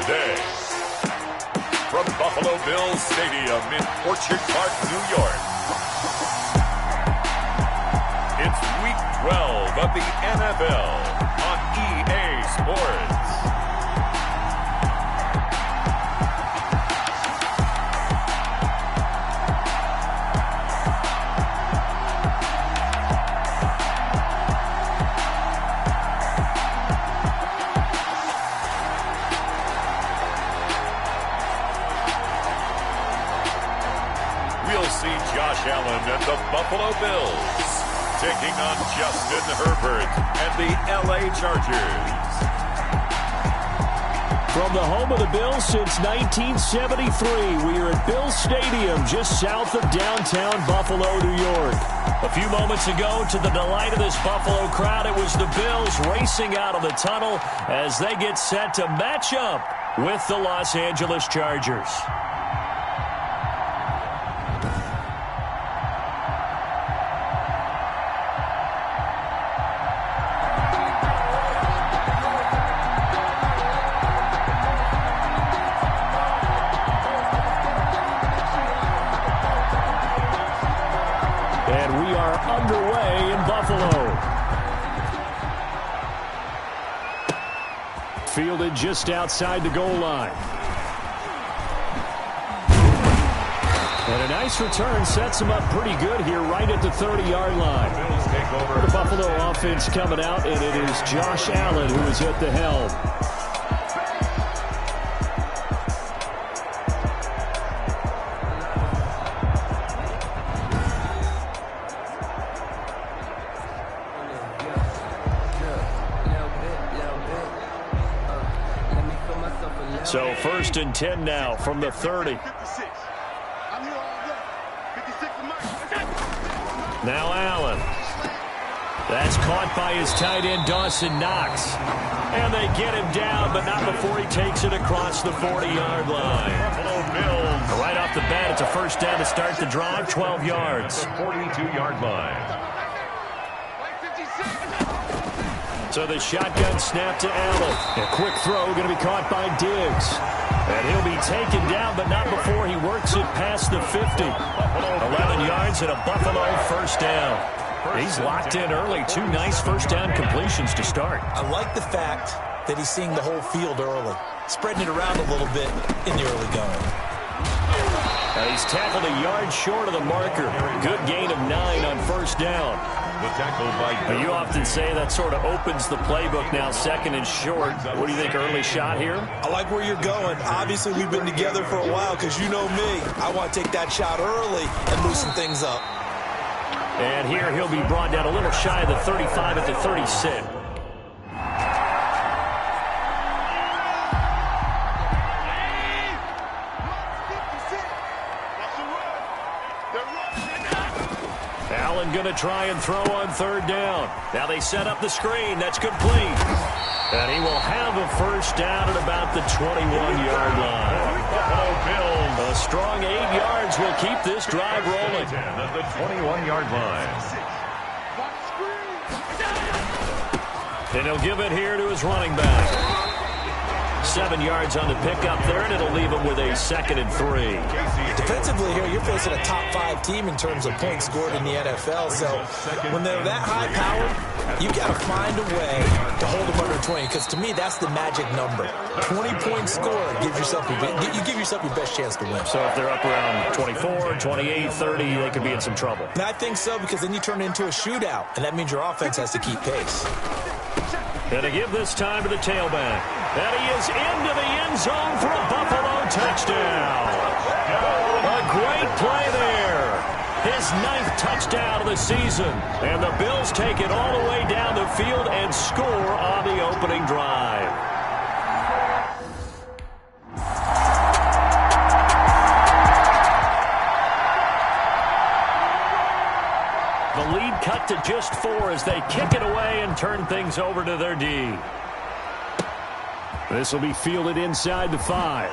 M: Today, from Buffalo Bills Stadium in Orchard Park, New York, it's Week 12 of the NFL on EA Sports. Josh Allen and the Buffalo Bills taking on Justin Herbert and the LA Chargers.
F: From the home of the Bills since 1973, we are at Bills Stadium just south of downtown Buffalo, New York. A few moments ago, to the delight of this Buffalo crowd, it was the Bills racing out of the tunnel as they get set to match up with the Los Angeles Chargers. fielded just outside the goal line. And a nice return sets him up pretty good here right at the 30-yard line. The Buffalo offense coming out, and it is Josh Allen who is at the helm. So 1st and 10 now from the 30. Now Allen. That's caught by his tight end, Dawson Knox. And they get him down, but not before he takes it across the 40-yard line. Right off the bat, it's a first down to start the drive, 12 yards.
M: 42-yard line.
F: So the shotgun snap to Allen. A quick throw going to be caught by Diggs. And he'll be taken down, but not before he works it past the 50. 11 yards and a Buffalo first down. He's locked in early. 2 nice first down completions to start.
N: I like the fact that he's seeing the whole field early, spreading it around a little bit in the early going.
F: He's tackled a yard short of the marker. Good gain of 9 on first down.
M: The tackle by
F: you often say that sort of opens the playbook now, 2nd and short. What do you think, early shot here?
N: I like where you're going. Obviously, we've been together for a while because you know me. I want to take that shot early and loosen things up.
F: And here he'll be brought down a little shy of the 35 at the 36. Allen going to try and throw on 3rd down. Now they set up the screen. That's complete. And he will have a first down at about the 21-yard line. A strong 8 yards will keep this drive rolling.
M: At the 21-yard line.
F: And he'll give it here to his running back. 7 yards on the pickup there, and it'll leave him with a 2nd and 3.
N: Defensively here, you're facing a top 5 team in terms of points scored in the NFL. So when they're that high powered, you got to find a way to hold them under 20. Because to me, that's the magic number. 20 points scored gives yourself you give yourself your best chance to win.
F: So if they're up around 24, 28, 30, they could be in some trouble.
N: And I think so, because then you turn it into a shootout, and that means your offense has to keep pace.
F: And to give this time to the tailback. And he is into the end zone for a Buffalo touchdown. A great play there. His 9th touchdown of the season. And the Bills take it all the way down the field and score on the opening drive. The lead cut to just 4 as they kick it away and turn things over to their D. This will be fielded inside the 5.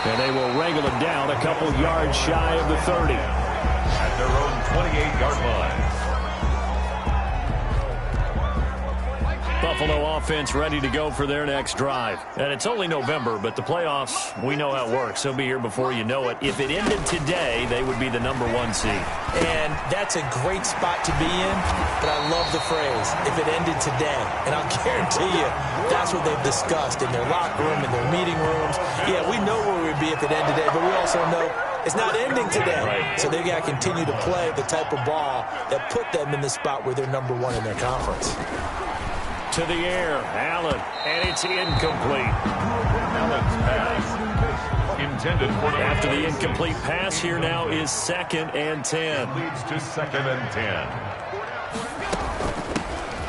F: And they will wrangle it down a couple yards shy of the 30.
M: At their own 28-yard line.
F: Buffalo offense ready to go for their next drive. And it's only November, but the playoffs, we know how it works. They'll be here before you know it. If it ended today, they would be the #1 seed.
N: And that's a great spot to be in, but I love the phrase, if it ended today. And I'll guarantee you, that's what they've discussed in their locker room, in their meeting rooms. Yeah, we know where we'd be if it ended today, but we also know it's not ending today.
F: Right.
N: So they've got to continue to play the type of ball that put them in the spot where they're #1 in their conference.
F: To the air, Allen, and it's incomplete.
M: Allen's pass intended for the
F: After the incomplete pass, here now is 2nd and 10.
M: Leads to 2nd and 10.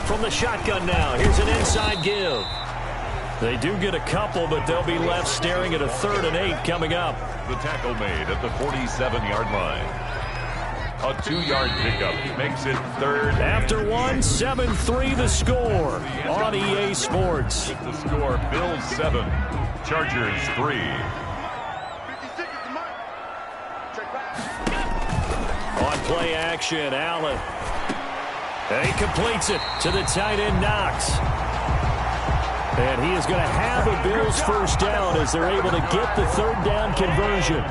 F: From the shotgun now, here's an inside give. They do get a couple, but they'll be left staring at a 3rd and 8 coming up.
M: The tackle made at the 47-yard line. A 2-yard pickup makes it 3rd.
F: After 1, 7-3 the score on EA Sports.
M: With the score, Bills 7, Chargers 3.
F: On play action, Allen. And he completes it to the tight end, Knox. And he is going to have a Bills first down as they're able to get the 3rd down conversion.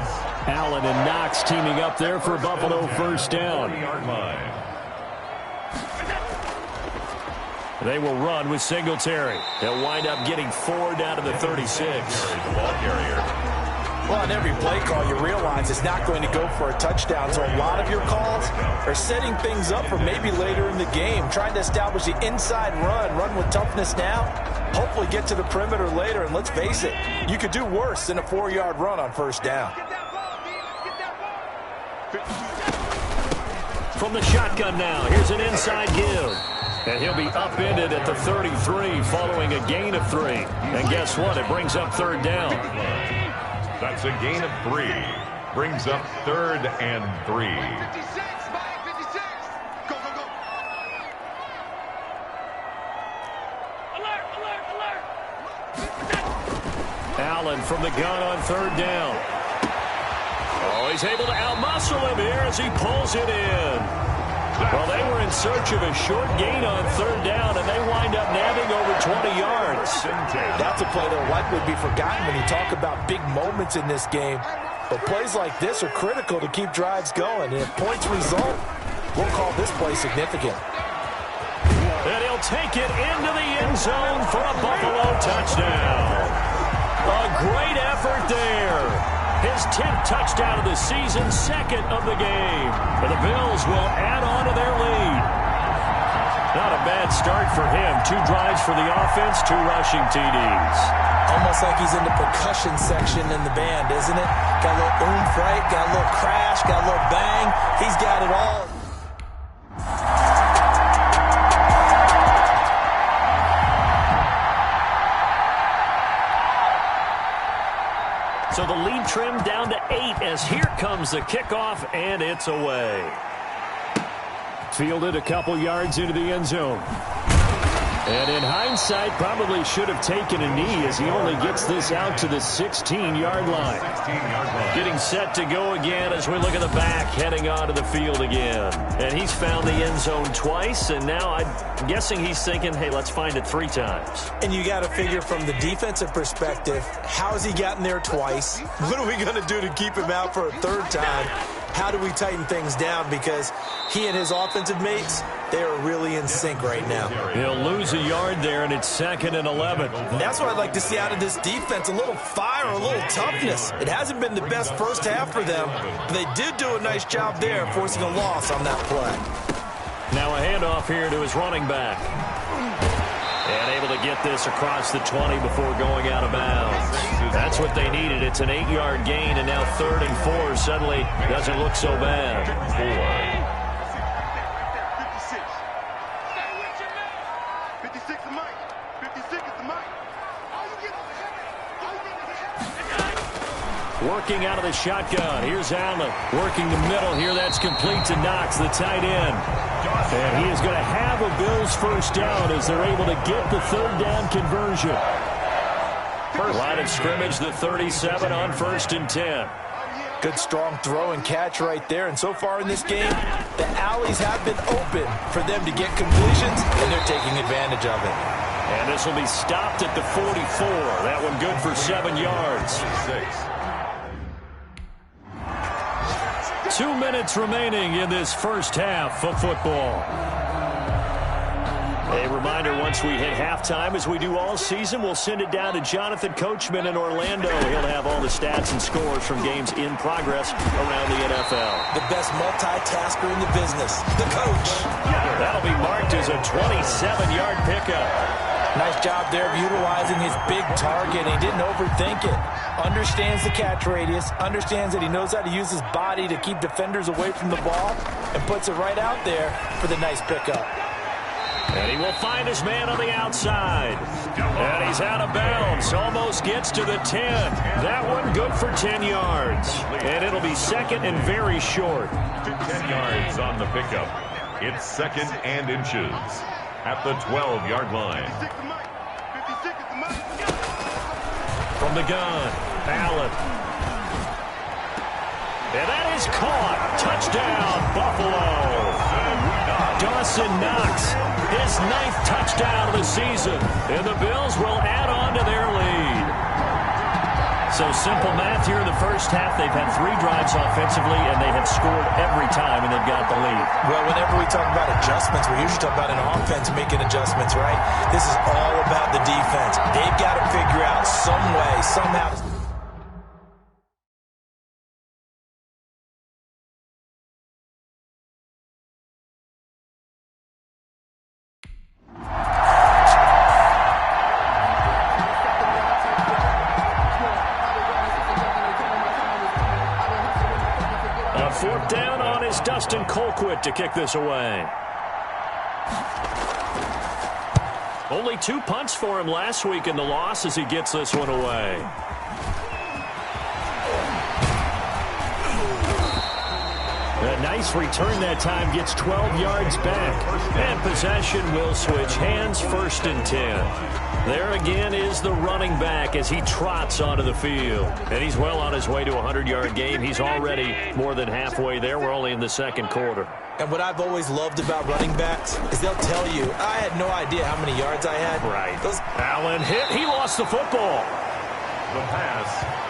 F: Allen and Knox teaming up there for Buffalo first down. They will run with Singletary. They'll wind up getting 4 down to the 36.
M: Ball carrier.
N: Well, on every play call, you realize it's not going to go for a touchdown. So a lot of your calls are setting things up for maybe later in the game, trying to establish the inside run with toughness now, hopefully get to the perimeter later. And let's face it, you could do worse than a 4-yard run on first down.
F: From the shotgun now, here's an inside give. And he'll be upended at the 33 following a gain of 3. And guess what? It brings up 3rd down.
M: That's a gain of 3. Brings up 3rd and 3.
J: Go, go, go. Alert, alert, alert.
F: Allen from the gun on 3rd down. Oh, he's able to outmuscle him here as he pulls it in. Well, they were in search of a short gain on 3rd down, and they wind up nabbing over 20 yards.
N: That's a play that will likely be forgotten when you talk about big moments in this game. But plays like this are critical to keep drives going. And if points result, we'll call this play significant.
F: And he'll take it into the end zone for a Buffalo touchdown. A great effort there. His 10th touchdown of the season, 2nd of the game. And the Bills will add on to their lead. Not a bad start for him. 2 drives for the offense, 2 rushing TDs.
N: Almost like he's in the percussion section in the band, isn't it? Got a little oomph, right? Got a little crash, got a little bang. He's got it all.
F: So the lead trimmed down to 8 as here comes the kickoff, and it's away. Fielded a couple yards into the end zone. And in hindsight, probably should have taken a knee as he only gets this out to the 16-yard line. Getting set to go again as we look at the back, heading onto the field again. And he's found the end zone twice, and now I'm guessing he's thinking, hey, let's find it 3 times.
N: And you got to figure from the defensive perspective, how's he gotten there twice? What are we going to do to keep him out for a 3rd time? How do we tighten things down? Because he and his offensive mates, they are really in sync right now.
F: He'll lose a yard there, and it's 2nd and 11.
N: And that's what I'd like to see out of this defense, a little fire, a little toughness. It hasn't been the best first half for them, but they did do a nice job there, forcing a loss on that play.
F: Now a handoff here to his running back. And able to get this across the 20 before going out of bounds. That's what they needed. It's an 8-yard gain, and now 3rd and 4 suddenly doesn't look so bad.
J: 56 is Mike. 56 is the Mike.
F: Working out of the shotgun. Here's Allen working the middle here. That's complete to Knox, the tight end. And he is going to have a Bills first down as they're able to get the 3rd down conversion. Line of scrimmage, the 37 on 1st and 10.
N: Good strong throw and catch right there. And so far in this game, the alleys have been open for them to get completions, and they're taking advantage of it.
F: And this will be stopped at the 44. That one good for 7 yards. 2 minutes remaining in this first half of football. A reminder, once we hit halftime, as we do all season, we'll send it down to Jonathan Coachman in Orlando. He'll have all the stats and scores from games in progress around the NFL.
N: The best multitasker in the business, the coach.
F: That'll be marked as a 27-yard pickup.
N: Nice job there of utilizing his big target. He didn't overthink it. Understands the catch radius, understands that he knows how to use his body to keep defenders away from the ball, and puts it right out there for the nice pickup.
F: And he will find his man on the outside. And he's out of bounds. Almost gets to the 10. That one good for 10 yards. And it'll be 2nd and very short.
M: 10 yards on the pickup. It's 2nd and inches at the 12-yard line.
F: From the gun, Allen. And that is caught. Touchdown, Buffalo. Dawson Knox, his 9th touchdown of the season. And the Bills will add on to their lead. So simple math here in the first half. They've had 3 drives offensively, and they have scored every time, and they've got the lead.
N: Well, whenever we talk about adjustments, we usually talk about an defense making adjustments, right? This is all about the defense. They've got to figure out some way, somehow.
F: Fourth down on is Dustin Colquitt to kick this away. Only 2 punts for him last week in the loss as he gets this one away. A nice return that time, gets 12 yards back. And possession will switch hands, 1st and 10. There again is the running back as he trots onto the field. And he's well on his way to a 100-yard game. He's already more than halfway there. We're only in the second quarter.
N: And what I've always loved about running backs is they'll tell you, I had no idea how many yards I had.
F: Right. Allen hit. He lost the football.
M: The pass.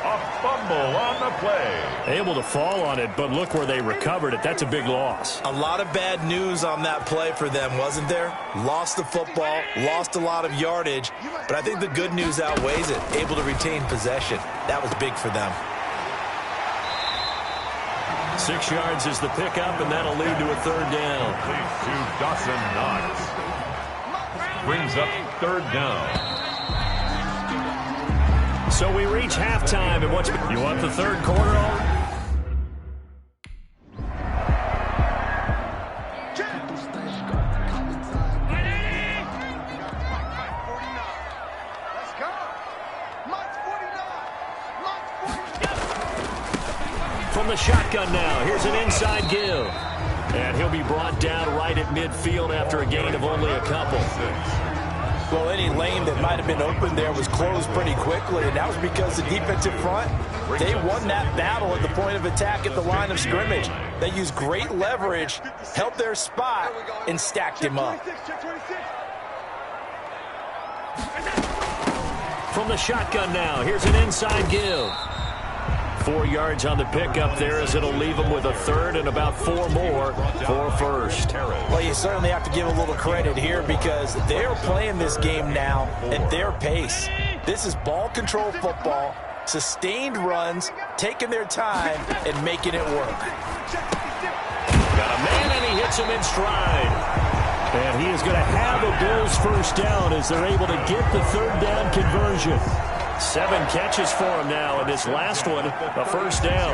M: A fumble on the play.
F: Able to fall on it, but look where they recovered it. That's a big loss.
N: A lot of bad news on that play for them, wasn't there? Lost the football, lost a lot of yardage, but I think the good news outweighs it. Able to retain possession. That was big for them.
F: 6 yards is the pickup, and that'll lead to a 3rd down.
M: Leads to Dawson Knox. Brings up 3rd down.
F: So we reach halftime, and what's you want the 3rd quarter on? From the shotgun now, here's an inside give. And he'll be brought down right at midfield after a gain of only a couple.
N: Well, any lane that might have been open there was closed pretty quickly, and that was because the defensive front, they won that battle at the point of attack at the line of scrimmage. They used great leverage, helped their spot, and stacked him up.
F: From the shotgun now, here's an inside give. 4 yards on the pickup there as it'll leave them with a 3rd and about 4 more for 1st.
N: Well, you certainly have to give a little credit here because they're playing this game now at their pace. This is ball control football, sustained runs, taking their time, and making it work.
F: Got a man, and he hits him in stride. And he is going to have a Bills 1st down as they're able to get the 3rd down conversion. 7 catches for him now, and this last one, a 1st down.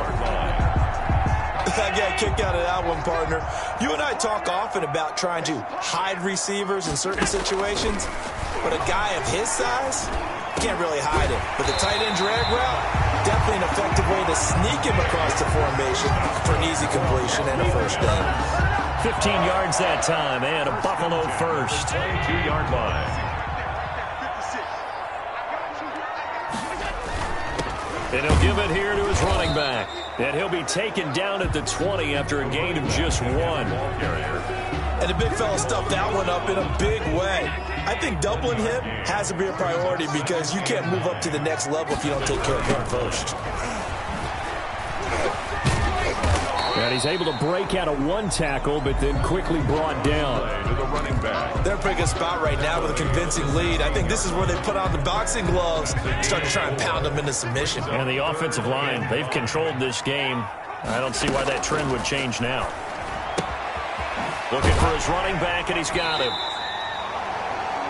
N: I got a kick out of that one, partner. You and I talk often about trying to hide receivers in certain situations, but a guy of his size, can't really hide him. But the tight end drag route, definitely an effective way to sneak him across the formation for an easy completion and a 1st down.
F: 15 yards that time, and a Buffalo 1st.
M: 22-yard line.
F: And he'll give it here to his running back. And he'll be taken down at the 20 after a gain of just 1.
N: And the big fella stuffed that one up in a big way. I think doubling him has to be a priority because you can't move up to the next level if you don't take care of him first.
F: And he's able to break out of 1 tackle, but then quickly brought down.
M: To the running back.
N: They're in a pretty good spot right now with a convincing lead. I think this is where they put on the boxing gloves and start to try and pound them into submission.
F: And the offensive line, they've controlled this game. I don't see why that trend would change now. Looking for his running back, and he's got him.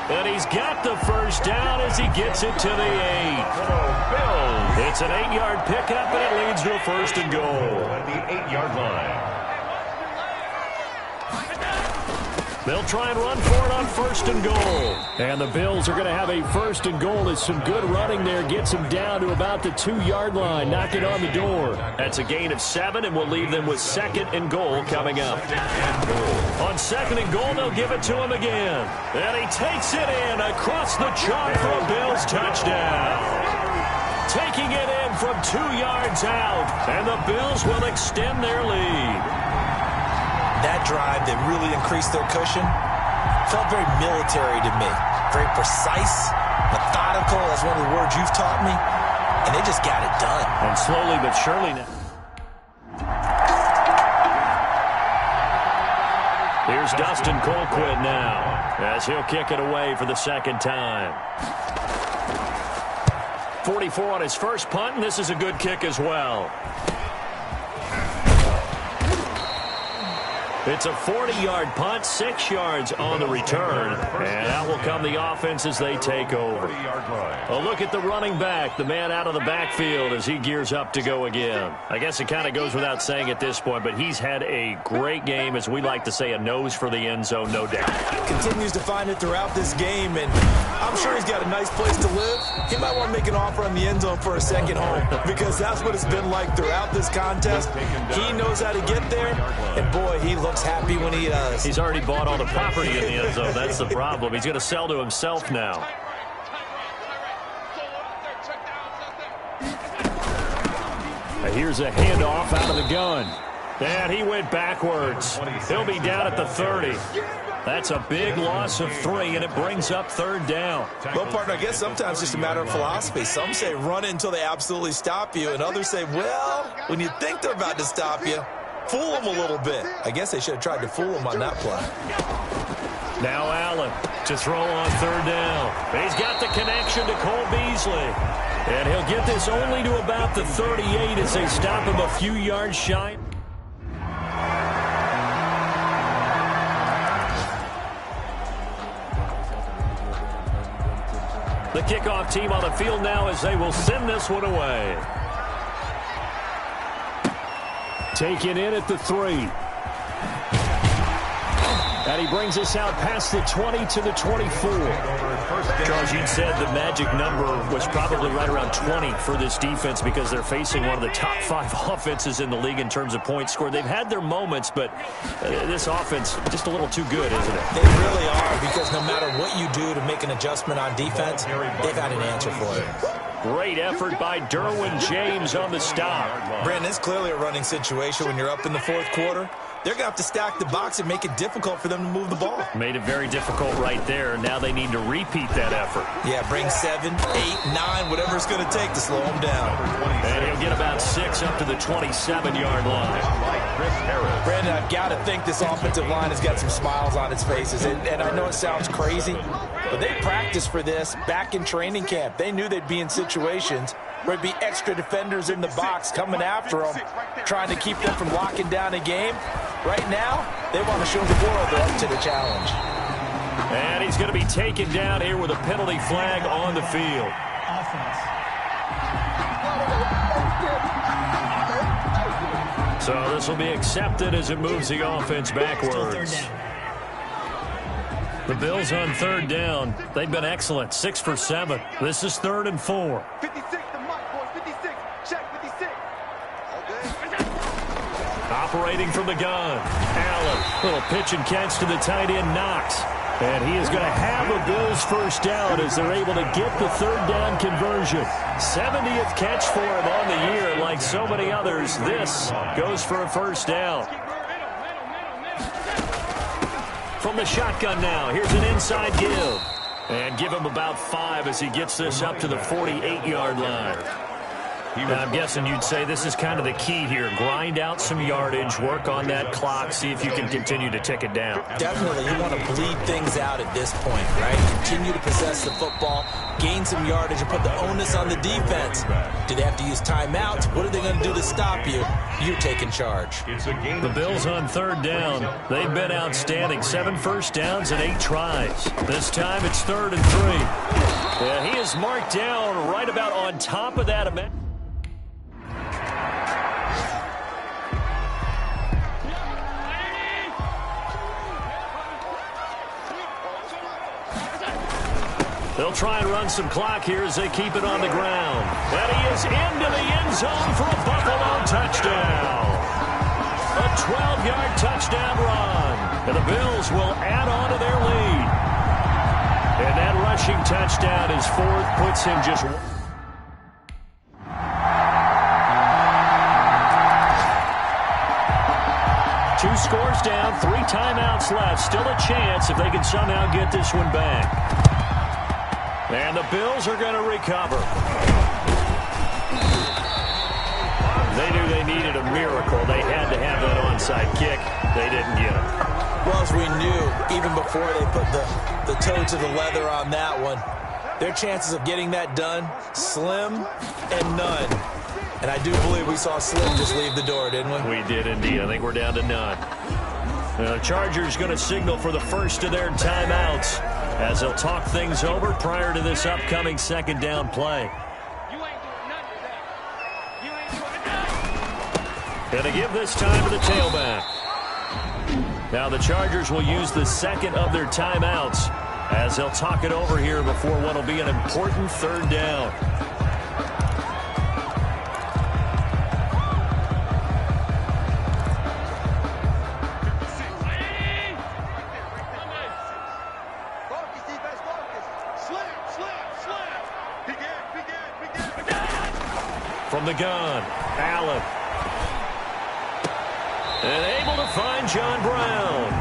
F: And he's got the 1st down as he gets it to the 8. It's an 8-yard pickup, and it leads to a 1st and goal.
M: At the 8-yard line.
F: They'll try and run for it on 1st and goal. And the Bills are going to have a 1st and goal as some good running there gets them down to about the 2-yard line, knocking on the door. That's a gain of 7, and we'll leave them with 2nd and goal coming up. On 2nd and goal, they'll give it to him again. And he takes it in across the chalk for a Bills touchdown. Taking it in from 2 yards out, and the Bills will extend their lead.
N: That drive that really increased their cushion felt very military to me. Very precise, methodical. That's one of the words you've taught me. And they just got it done.
F: And slowly but surely now. Here's Dustin Colquitt now as he'll kick it away for the second time. 44 on his first punt, and this is a good kick as well. It's a 40-yard punt, 6 yards on the return, and out will come the offense as they take over. A look at the running back, the man out of the backfield as he gears up to go again. I guess it kind of goes without saying at this point, but he's had a great game, as we like to say, a nose for the end zone, no doubt.
N: Continues to find it throughout this game, and I'm sure he's got a nice place to live. He might want to make an offer on the end zone for a second home, because that's what it's been like throughout this contest. He knows how to get there, and boy, he looks happy when he does.
F: He's already bought all the property in the end zone. That's the problem. He's going to sell to himself now. Here's a handoff out of the gun. And he went backwards. He'll be down at the 30. That's a big loss of 3, and it brings up third down.
N: Well, partner, I guess sometimes it's just a matter of philosophy. Some say run it until they absolutely stop you, and others say, well, when you think they're about to stop you, fool them a little bit. I guess they should have tried to fool them on that play.
F: Now Allen to throw on third down. He's got the connection to Cole Beasley. And he'll get this only to about the 38 as they stop him a few yards shy. The kickoff team on the field now as they will send this one away. Taken in at the 3. And he brings us out past the 20 to the 24. Charles, you said the magic number was probably right around 20 for this defense because they're facing one of the top 5 offenses in the league in terms of points scored. They've had their moments, but this offense just a little too good, isn't it?
N: They really are, because no matter what you do to make an adjustment on defense, they've had an answer for it.
F: Great effort by Derwin James on the stop.
N: Brandon, it's clearly a running situation when you're up in the fourth quarter. They're going to have to stack the box and make it difficult for them to move the ball.
F: Made it very difficult right there. Now they need to repeat that effort.
N: Yeah, bring 7, 8, 9, whatever it's going to take to slow them down.
F: And he'll get about 6 up to the 27-yard line.
N: Brandon, I've got to think this offensive line has got some smiles on its faces. And I know it sounds crazy, but they practiced for this back in training camp. They knew they'd be in situations where there'd be extra defenders in the box coming after them, trying to keep them from locking down a game. Right now, they want to show the world they're up to the challenge.
F: And he's going to be taken down here with a penalty flag on the field. So this will be accepted as it moves the offense backwards. The Bills on third down. They've been excellent. 6 for 7. This is 3rd and 4.
J: 56 to Mike, boys. 56. Check 56.
F: Operating from the gun. Allen. Little pitch and catch to the tight end, Knox. And he is going to have a Bills first down as they're able to get the third down conversion. 70th catch for him on the year. Like so many others, this goes for a first down. From the shotgun now, here's an inside give. And give him about 5 as he gets this up to the 48-yard line. Now, I'm guessing you'd say this is kind of the key here. Grind out some yardage, work on that clock, see if you can continue to tick it down.
N: Definitely, you want to bleed things out at this point, right? Continue to possess the football, gain some yardage, and put the onus on the defense. Do they have to use timeouts? What are they going to do to stop you? You're taking charge.
F: The Bills on third down. They've been outstanding. 7 first downs and 8 tries. This time it's 3rd and 3. Yeah, he is marked down right about on top of that amount. They'll try and run some clock here as they keep it on the ground. And he is into the end zone for a Buffalo touchdown. A 12-yard touchdown run. And the Bills will add on to their lead. And that rushing touchdown is 4th, puts him just 2 scores down, 3 timeouts left. Still a chance if they can somehow get this one back. And the Bills are going to recover. They knew they needed a miracle. They had to have that onside kick. They didn't get it.
N: Well, as we knew, even before they put the toe to the leather on that one, their chances of getting that done, slim and none. And I do believe we saw Slim just leave the door, didn't we?
F: We did indeed. I think we're down to none. The Chargers going to signal for the first of their timeouts as they'll talk things over prior to this upcoming second down play. Going to give this time to the tailback. Now the Chargers will use the second of their timeouts as they'll talk it over here before what will be an important third down. From the gun, Allen. And able to find John Brown.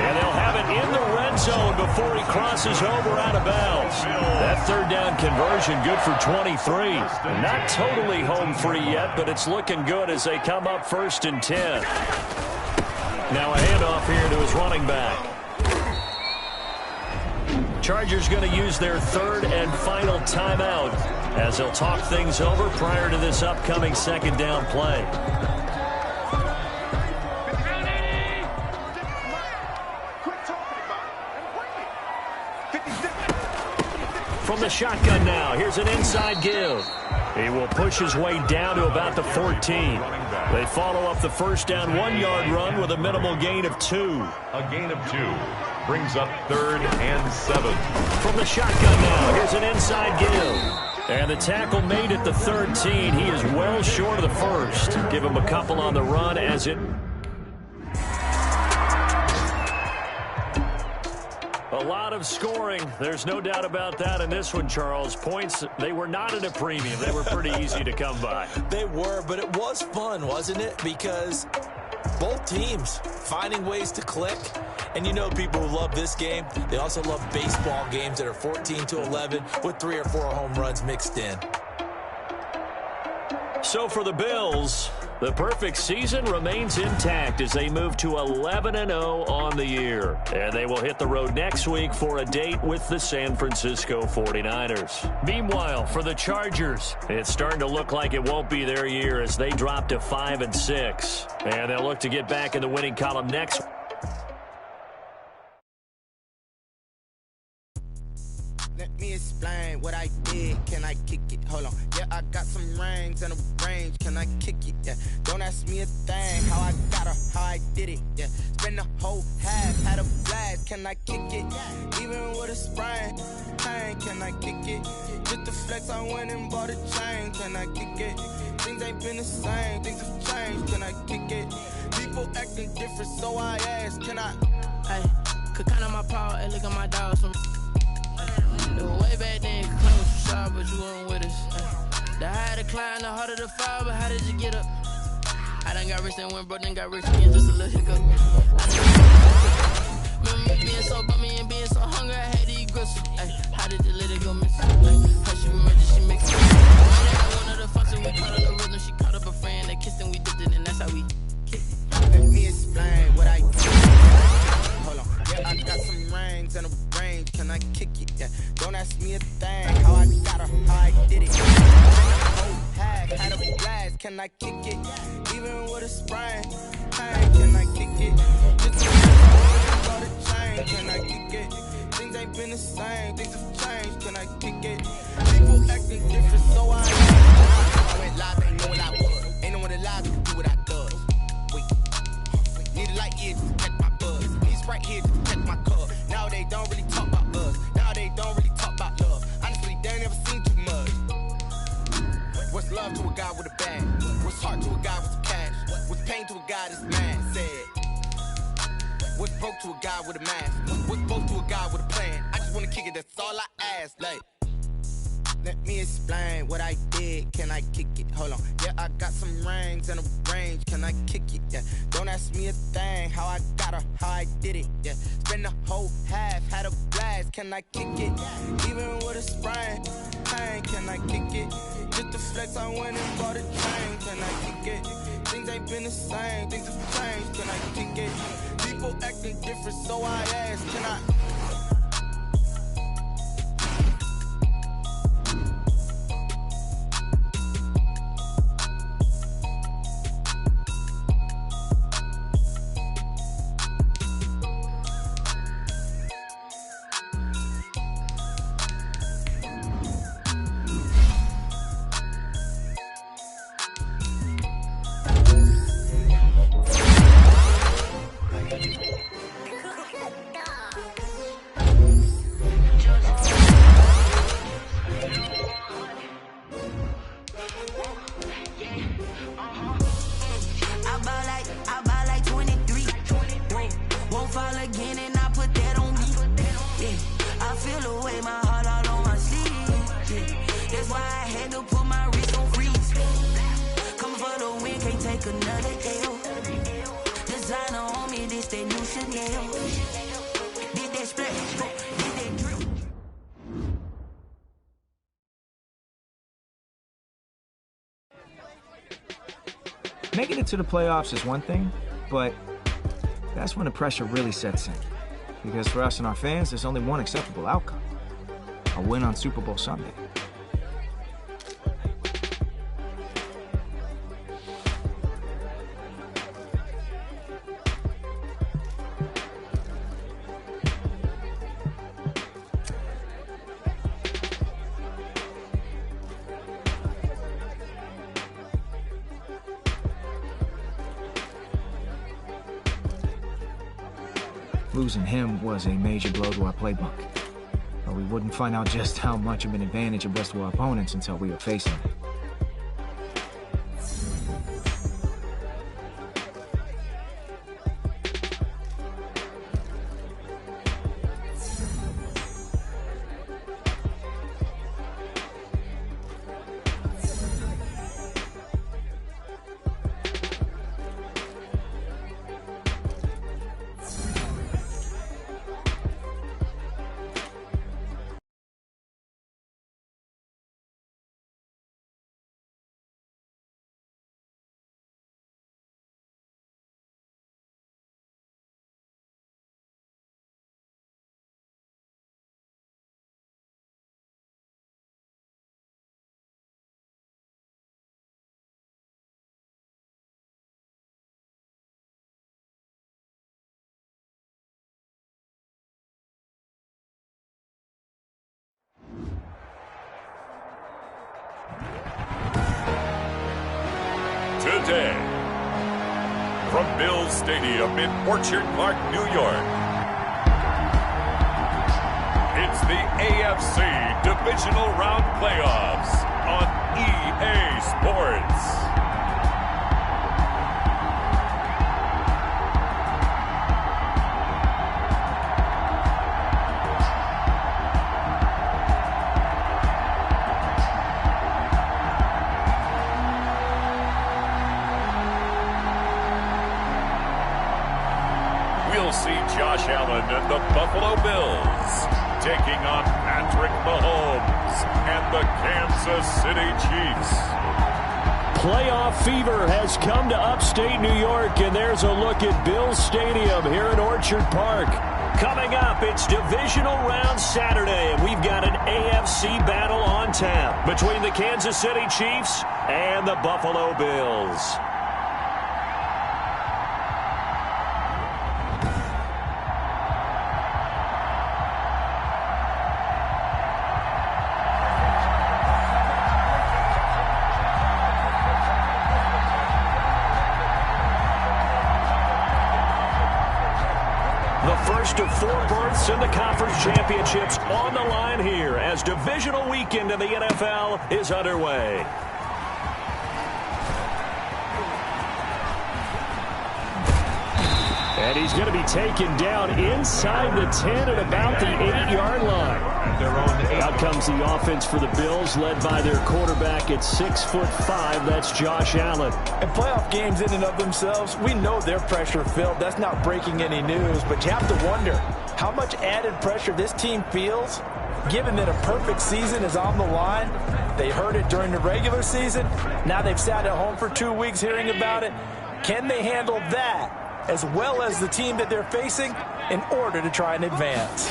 F: And they'll have it in the red zone before he crosses over out of bounds. That third down conversion good for 23. Not totally home free yet, but it's looking good as they come up 1st and 10. Now a handoff here to his running back. Chargers going to use their third and final timeout as they'll talk things over prior to this upcoming second down play. From the shotgun now, here's an inside give. He will push his way down to about the 14. They follow up the first down 1-yard run with a minimal gain of 2.
M: A gain of 2 brings up 3rd and 7.
F: From the shotgun now, here's an inside give. And the tackle made at the 13. He is well short of the first. Give him a couple on the run as it... A lot of scoring. There's no doubt about that in this one, Charles. Points, they were not at a premium. They were pretty easy to come by.
N: They were, but it was fun, wasn't it? Because both teams finding ways to click. And you know people who love this game, they also love baseball games that are 14-11 with 3 or 4 home runs mixed in.
F: So for the Bills, the perfect season remains intact as they move to 11-0 on the year. And they will hit the road next week for a date with the San Francisco 49ers. Meanwhile, for the Chargers, it's starting to look like it won't be their year as they drop to 5-6. And they'll look to get back in the winning column next.
O: Let me explain what I did. Can I kick it? Hold on. Yeah, I got some rings and a range. Can I kick it? Yeah. Don't ask me a thing. How I got her, how I did it. Yeah. Spend the whole half, had a blast. Can I kick it? Even with a sprain. Pain, can I kick it? Just the flex, I went and bought a chain. Can I kick it? Things ain't been the same. Things have changed. Can I kick it? People acting different, so I asked. Can I?
G: Hey, could count on my power and look at my dogs from. It was way back then, you could claim what you saw, but you weren't with us. The higher the climb, the harder the fall, but how did you get up? I done got rich and went broke, then got rich again, just a little hiccup. Remember me being so bummy and being so hungry, I had to eat gristle. Ay, how did the little go missing? How she remember she mixed it. One of the functions, we caught up the rhythm, she caught up a friend, they kissed and we dipped it, and that's how we kicked it.
O: Let me explain what I did. Hold on. Yeah, I got some rings and a range. Can I kick it? Yeah. Don't ask me a thing. How I got her, how I did it. Had a blast. Can I kick it? Even with a sprain. Hey, can I kick it? Just a the chain. Can I kick it? Things ain't been the same. Things have changed. Can I kick it? People acting different, so I went live. Ain't know what I was. Ain't no one alive can do what I does. Wait. Need a light here to protect my buzz. He's right here to protect my cup. Now they don't really talk about us. Now they don't really talk about love. Honestly, they ain't never seen too much. What's love to a guy with a bag? What's heart to a guy with some cash? What's pain to a guy that's mad? Said. What's broke to a guy with a mask? What's broke to a guy with a plan? I just wanna kick it, that's all I ask. Like, Let me explain what I did. Can I kick it? Hold on. Yeah, I got some rings and a range. Can I kick it? Yeah. Don't ask me a thing. How I got her, how I did it. Yeah. Spend the whole half, had a blast. Can I kick it? Even with a sprain. Hey, can I kick it? Just to flex, I went and bought a chain. Can I kick it? Things ain't been the same. Things have changed. Can I kick it? People acting different, so I ask. Can I?
C: Making it to the playoffs is one thing, but that's when the pressure really sets in. Because for us and our fans, there's only one acceptable outcome: a win on Super Bowl Sunday. Losing him was a major blow to our playbook, but we wouldn't find out just how much of an advantage it was to our opponents until we were facing them.
M: Today, from Bills Stadium in Orchard Park, New York, it's the AFC Divisional Round Playoffs on EA Sports. We'll see Josh Allen and the Buffalo Bills taking on Patrick Mahomes and the Kansas City Chiefs.
F: Playoff fever has come to upstate New York, and there's a look at Bills Stadium here in Orchard Park. Coming up, it's Divisional Round Saturday, and we've got an AFC battle on tap between the Kansas City Chiefs and the Buffalo Bills. First of 4 berths in the conference championships on the line here as divisional weekend in the NFL is underway. And he's going to be taken down inside the 10 at about the 8-yard line. Now comes the offense for the Bills, led by their quarterback at 6'5". That's Josh Allen.
N: And playoff games in and of themselves, we know they're pressure-filled. That's not breaking any news, but you have to wonder how much added pressure this team feels, given that a perfect season is on the line. They heard it during the regular season. Now they've sat at home for 2 weeks hearing about it. Can they handle that as well as the team that they're facing in order to try and advance?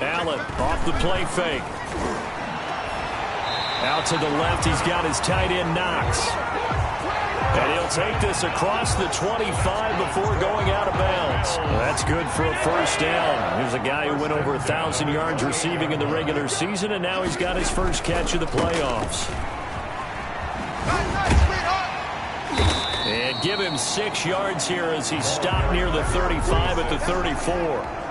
F: Allen off the play fake. Out to the left, he's got his tight end Knox. And he'll take this across the 25 before going out of bounds. That's good for a first down. Here's a guy who went over 1,000 yards receiving in the regular season, and now he's got his first catch of the playoffs. And give him 6 yards here as he stopped near the 35 at the 34.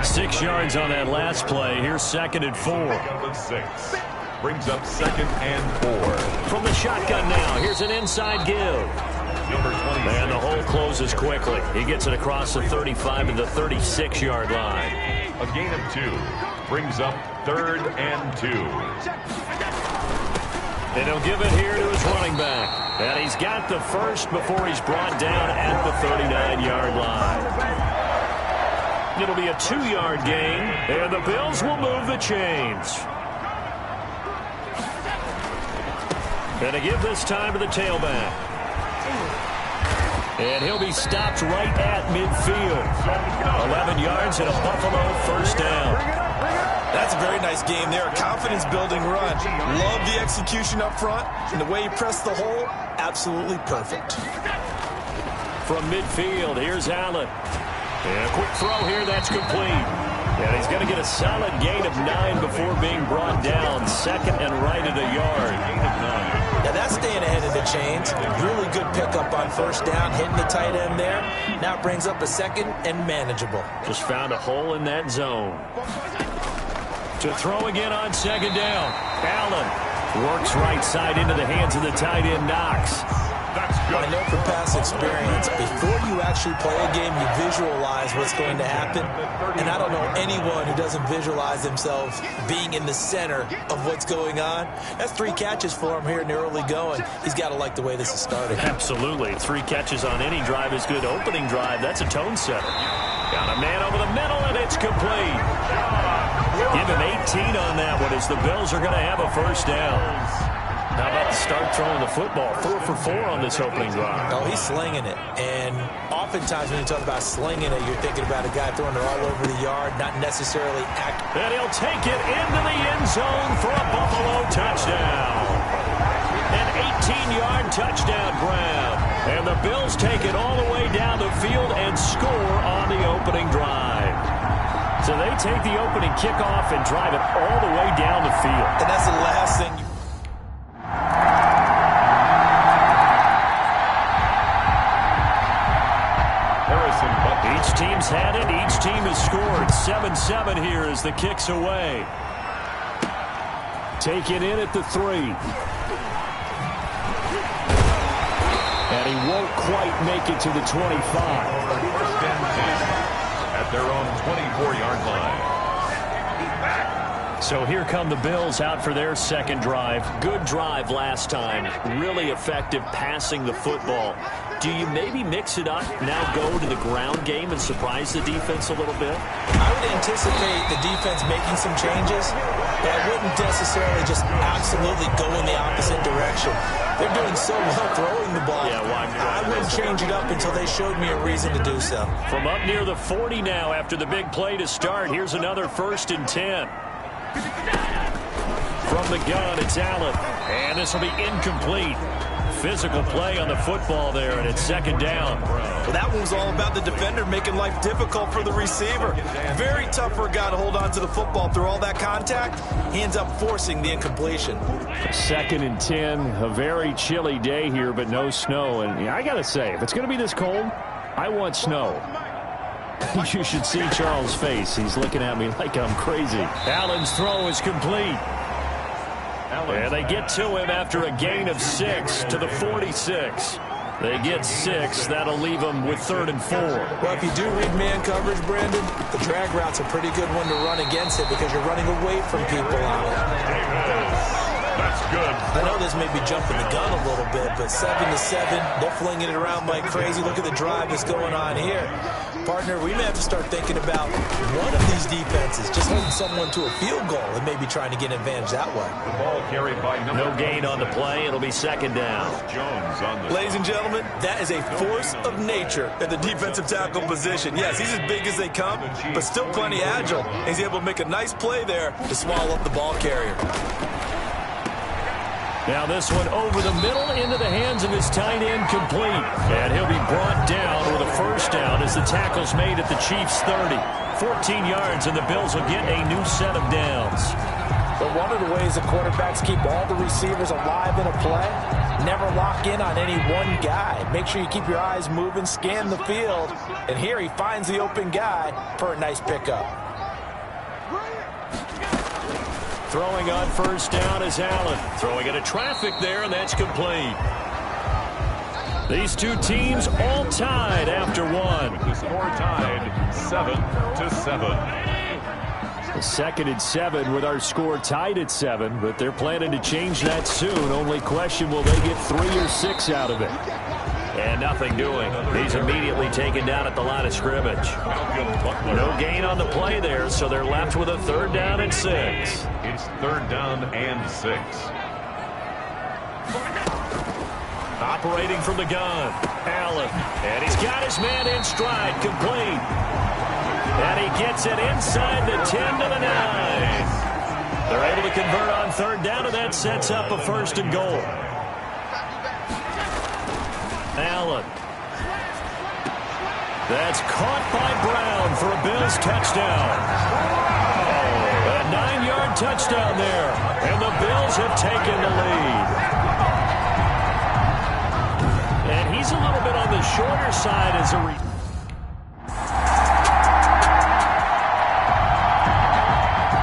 F: 6 yards on that last play. Here's 2nd and 4.
M: 6. Brings up 2nd and 4.
F: From the shotgun now, here's an inside give. And the hole closes quickly. He gets it across the 35 to the 36-yard line.
M: A gain of 2. Brings up 3rd and 2.
F: And he'll give it here to his running back. And he's got the first before he's brought down at the 39-yard line. It'll be a 2-yard gain, and the Bills will move the chains. And to give this time to the tailback. And he'll be stopped right at midfield. 11 yards and a Buffalo first down.
N: That's a very nice game there. A confidence-building run. Love the execution up front. And the way he pressed the hole, absolutely perfect.
F: From midfield, here's Allen. And a quick throw here, that's complete. And he's going to get a solid gain of 9 before being brought down. 2nd and right at a yard.
N: Now that's staying ahead of the chains. Really good pickup on first down, hitting the tight end there. Now it brings up a 2nd and manageable.
F: Just found a hole in that zone. To throw again on 2nd down. Allen works right side into the hands of the tight end Knox.
N: I know from past experience, before you actually play a game, you visualize what's going to happen. And I don't know anyone who doesn't visualize themselves being in the center of what's going on. That's 3 catches for him here in the early going. He's got to like the way this is starting.
F: Absolutely. 3 catches on any drive is good. Opening drive, that's a tone setter. Got a man over the middle, and it's complete. Give him 18 on that one as the Bills are going to have a first down. How about the start throwing the football? 4 for 4 on this opening drive.
N: Oh, he's slinging it. And oftentimes when you talk about slinging it, you're thinking about a guy throwing it all over the yard, not necessarily accurate.
F: And he'll take it into the end zone for a Buffalo touchdown. An 18-yard touchdown grab. And the Bills take it all the way down the field and score on the opening drive. So they take the opening kickoff and drive it all the way down the field.
N: And that's the last thing.
F: Each team's had it. Each team has scored. 7-7 here as the kick's away. Take it in at the 3. And he won't quite make it to the 25.
M: At their own 24-yard line.
F: So here come the Bills out for their 2nd drive. Good drive last time. Really effective passing the football. Do you maybe mix it up, now go to the ground game and surprise the defense a little bit?
N: I would anticipate the defense making some changes, but I wouldn't necessarily just absolutely go in the opposite direction. They're doing so well throwing the ball.
F: Yeah,
N: I wouldn't change it up until they showed me a reason to do so.
F: From up near the 40 now after the big play to start, here's another 1st and 10. From the gun, it's Allen. And this will be incomplete. Physical play on the football there, and it's 2nd down.
N: Well, that one was all about the defender making life difficult for the receiver. Very tough for a guy to hold on to the football through all that contact. He ends up forcing the incompletion.
F: 2nd and 10, a very chilly day here, but no snow. And yeah, I got to say, if it's going to be this cold, I want snow. You should see Charles' face. He's looking at me like I'm crazy. Allen's throw is complete. And they get to him after a gain of 6 to the 46. They get 6. That'll leave them with 3rd and 4.
N: Well, if you do read man coverage, Brandon, the drag route's a pretty good one to run against it because you're running away from people on it.
M: That's good.
N: I know this may be jumping the gun a little bit, but 7-7, they're flinging it around like crazy. Look at the drive that's going on here. Partner, we may have to start thinking about one of these defenses, just holding someone to a field goal and maybe trying to get an advantage that way.
M: The ball carried by
F: no gain on the play. It'll be 2nd down.
M: Jones on the
N: Ladies and gentlemen, that is a force of nature in the defensive tackle position. Yes, he's as big as they come, but still plenty agile. He's able to make a nice play there to swallow up the ball carrier.
F: Now this one over the middle into the hands of his tight end, complete. And he'll be brought down with a 1st down as the tackle's made at the Chiefs' 30. 14 yards, and the Bills will get a new set of downs.
N: But one of the ways the quarterbacks keep all the receivers alive in a play, never lock in on any one guy. Make sure you keep your eyes moving, scan the field. And here he finds the open guy for a nice pickup.
F: Throwing on 1st down is Allen. Throwing into traffic there, and that's complete. These two teams all tied after one.
M: The score tied 7-7.
F: 2nd and 7 with our score tied at 7, but they're planning to change that soon. Only question, will they get 3 or 6 out of it? And nothing doing. He's immediately taken down at the line of scrimmage. No gain on the play there, so they're left with a 3rd down and 6.
M: It's 3rd down and 6.
F: Operating from the gun, Allen. And he's got his man in stride, complete. And he gets it inside the 10 to the 9. They're able to convert on 3rd down, and that sets up a 1st and goal. Allen. That's caught by Brown for a Bills touchdown. A 9-yard touchdown there, and the Bills have taken the lead. And he's a little bit on the shorter side as a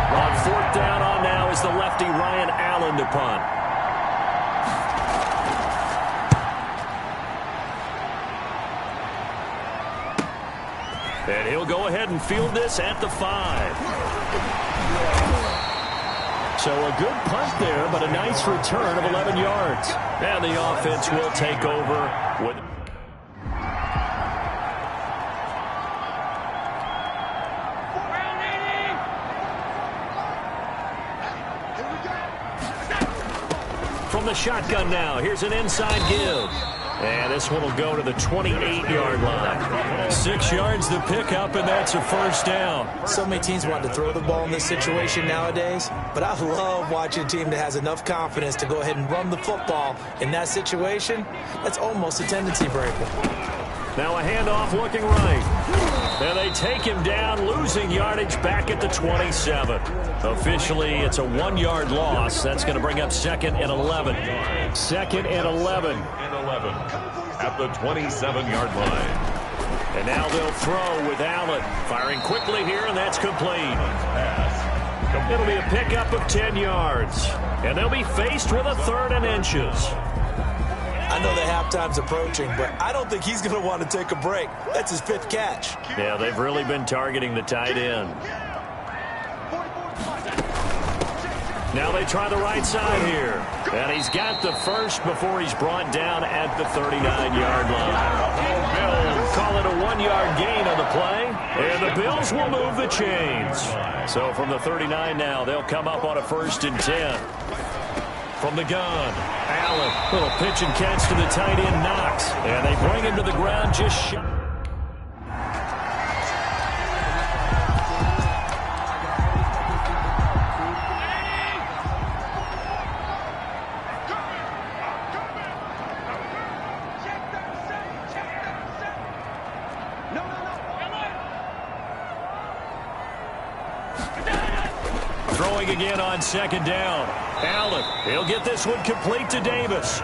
F: on 4th down on now is the lefty Ryan Allen to punt. And he'll go ahead and field this at the 5. So a good punt there, but a nice return of 11 yards. And the offense will take over with... From the shotgun now, here's an inside give. And this one will go to the 28-yard line. 6 yards the pickup, and that's a 1st down.
N: So many teams want to throw the ball in this situation nowadays, but I love watching a team that has enough confidence to go ahead and run the football in that situation. That's almost a tendency breaker.
F: Now a handoff looking right. And they take him down, losing yardage back at the 27. Officially, it's a 1-yard loss. That's going to bring up 2nd and 11. 2nd and 11.
M: At the 27-yard line.
F: And now they'll throw with Allen. Firing quickly here, and that's complete. It'll be a pickup of 10 yards. And they'll be faced with a 3rd and inches.
N: I know that halftime's approaching, but I don't think he's going to want to take a break. That's his 5th catch.
F: Yeah, they've really been targeting the tight end. Now they try the right side here. And he's got the 1st before he's brought down at the 39-yard line. Bills call it a 1-yard gain on the play. And the Bills will move the chains. So from the 39 now, they'll come up on a 1st and 10. From the gun, Allen, little pitch and catch to the tight end, Knox. And they bring him to the ground just shy. Throwing again on 2nd down. Allen, he'll get this one complete to Davis.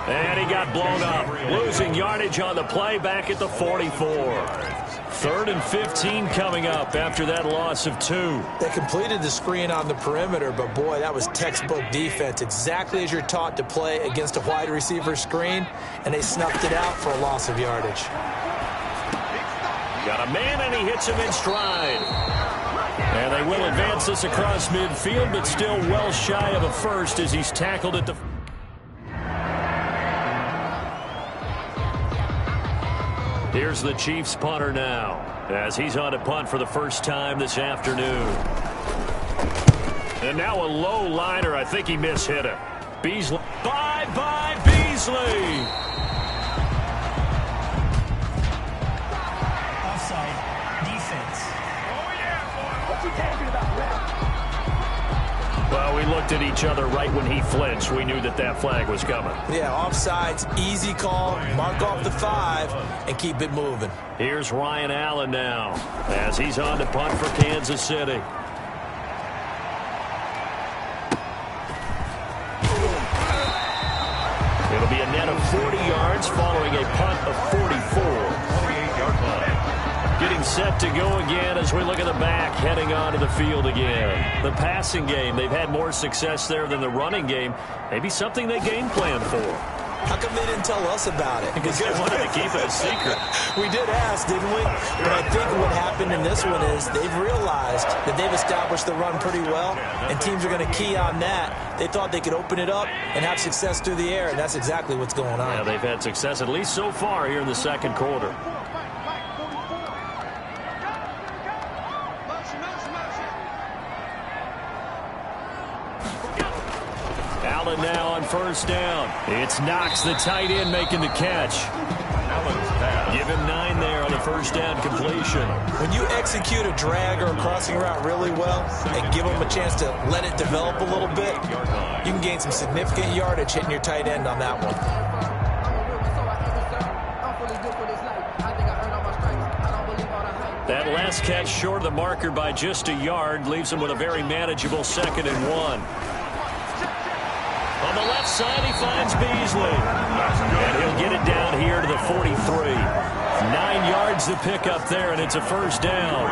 F: And he got blown up, losing yardage on the play back at the 44. 3rd and 15 coming up after that loss of 2.
N: They completed the screen on the perimeter, but boy, that was textbook defense. Exactly as you're taught to play against a wide receiver screen, and they snuffed it out for a loss of yardage.
F: Got a man, and he hits him in stride. And they will advance this across midfield, but still well shy of a first as he's tackled at the... Here's the Chiefs punter now, as he's on to punt for the first time this afternoon. And now a low liner. I think he mishit it. Beasley. Bye-bye, Beasley.
P: Offside. Defense.
J: Oh, yeah, boy. What you talking about, man?
F: Well, we looked at each other right when he flinched. We knew that that flag was coming.
N: Yeah, offsides, easy call, mark off the 5, and keep it moving.
F: Here's Ryan Allen now, as he's on to punt for Kansas City. It'll be a net of 40 yards following a punt of 44. 28-yard line. Getting set to go again as we look at the back, heading onto the field again. The passing game, they've had more success there than the running game. Maybe something they game plan for.
N: How come they didn't tell us about it?
F: Because they wanted to keep it a secret.
N: We did ask, didn't we? But I think what happened in this one is they've realized that they've established the run pretty well, and teams are going to key on that. They thought they could open it up and have success through the air, and that's exactly what's going on.
F: Yeah, they've had success, at least so far, here in the second quarter. Allen now on first down. It's Knox, the tight end, making the catch. Give him 9 there on the first down completion.
N: When you execute a drag or a crossing route really well and give them a chance to let it develop a little bit, you can gain some significant yardage hitting your tight end on that one.
F: That last catch short of the marker by just a yard leaves him with a very manageable 2nd and 1. On the left side, he finds Beasley. And he'll get it down here to the 43. 9 yards to pick up there, and it's a first down.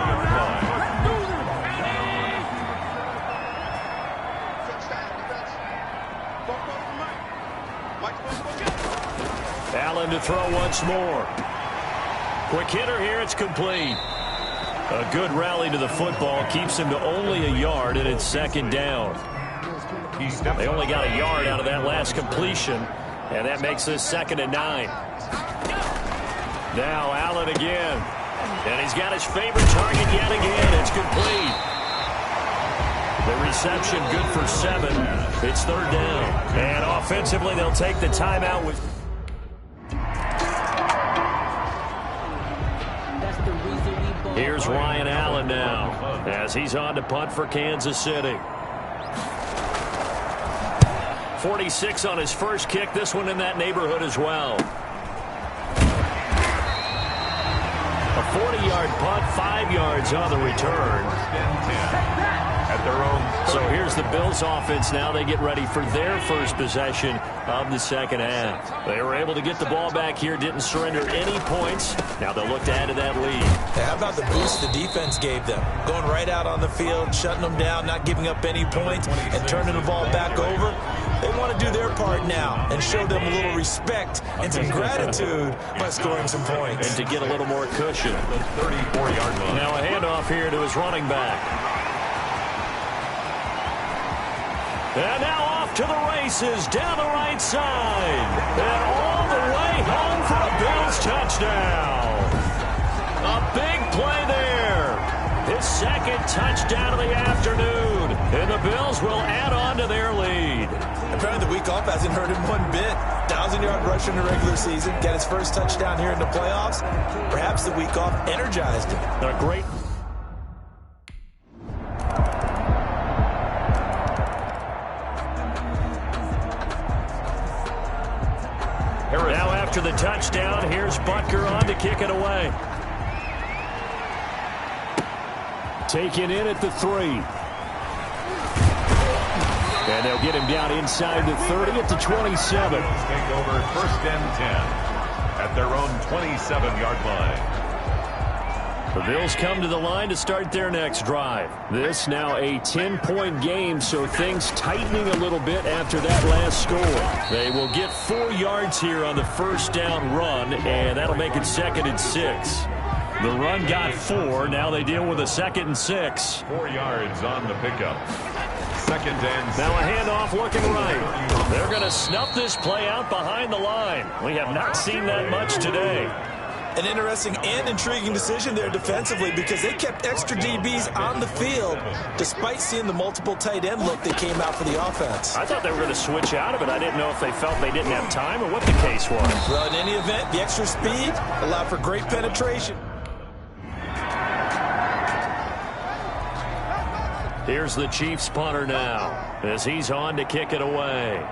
F: Allen to throw once more. Quick hitter here, it's complete. A good rally to the football keeps him to only a yard, and it's 2nd down. They only got a yard out of that last completion, and that makes this 2nd and 9. Now Allen again, and he's got his favorite target yet again. It's complete. The reception good for 7. It's 3rd down. And offensively, they'll take the timeout with... Here's Ryan Allen now, as he's on to punt for Kansas City. 46 on his first kick. This one in that neighborhood as well. A 40-yard punt, 5 yards on the return. At their own. So here's the Bills offense now. They get ready for their first possession of the second half. They were able to get the ball back here, didn't surrender any points. Now they'll look to add to that lead.
N: Hey, how about the boost the defense gave them? Going right out on the field, shutting them down, not giving up any points, and turning the ball back over. They want to do their part now and show them a little respect and some gratitude by scoring some points.
F: And to get a little more cushion. 34-yard line. Now a handoff here to his running back. And now off to the races down the right side. And all the way home for a Bills touchdown. A big play there. His 2nd touchdown of the afternoon. And the Bills will add on to their lead.
N: Apparently the week off hasn't hurt him one bit. 1,000-yard rusher in the regular season. Got his first touchdown here in the playoffs. Perhaps the week off energized him.
F: A great... Now after the touchdown, here's Butker on to kick it away. Taken in at the 3. And they'll get him down inside the 30 at the 27.
M: Take over 1st and 10 at their own 27-yard line.
F: The Bills come to the line to start their next drive. This now a 10-point game, so things tightening a little bit after that last score. They will get 4 yards here on the first down run, and that'll make it 2nd and 6. The run got 4. Now they deal with a 2nd and 6.
M: 4 yards on the pickup. 2nd and 6.
F: Now a handoff looking right. They're going to snuff this play out behind the line. We have not seen that much today.
N: An interesting and intriguing decision there defensively because they kept extra DBs on the field despite seeing the multiple tight end look that came out for the offense.
F: I thought they were going to switch out of it. I didn't know if they felt they didn't have time or what the case was.
N: Well, in any event, the extra speed allowed for great penetration.
F: Here's the Chiefs punter now as he's on to kick it away.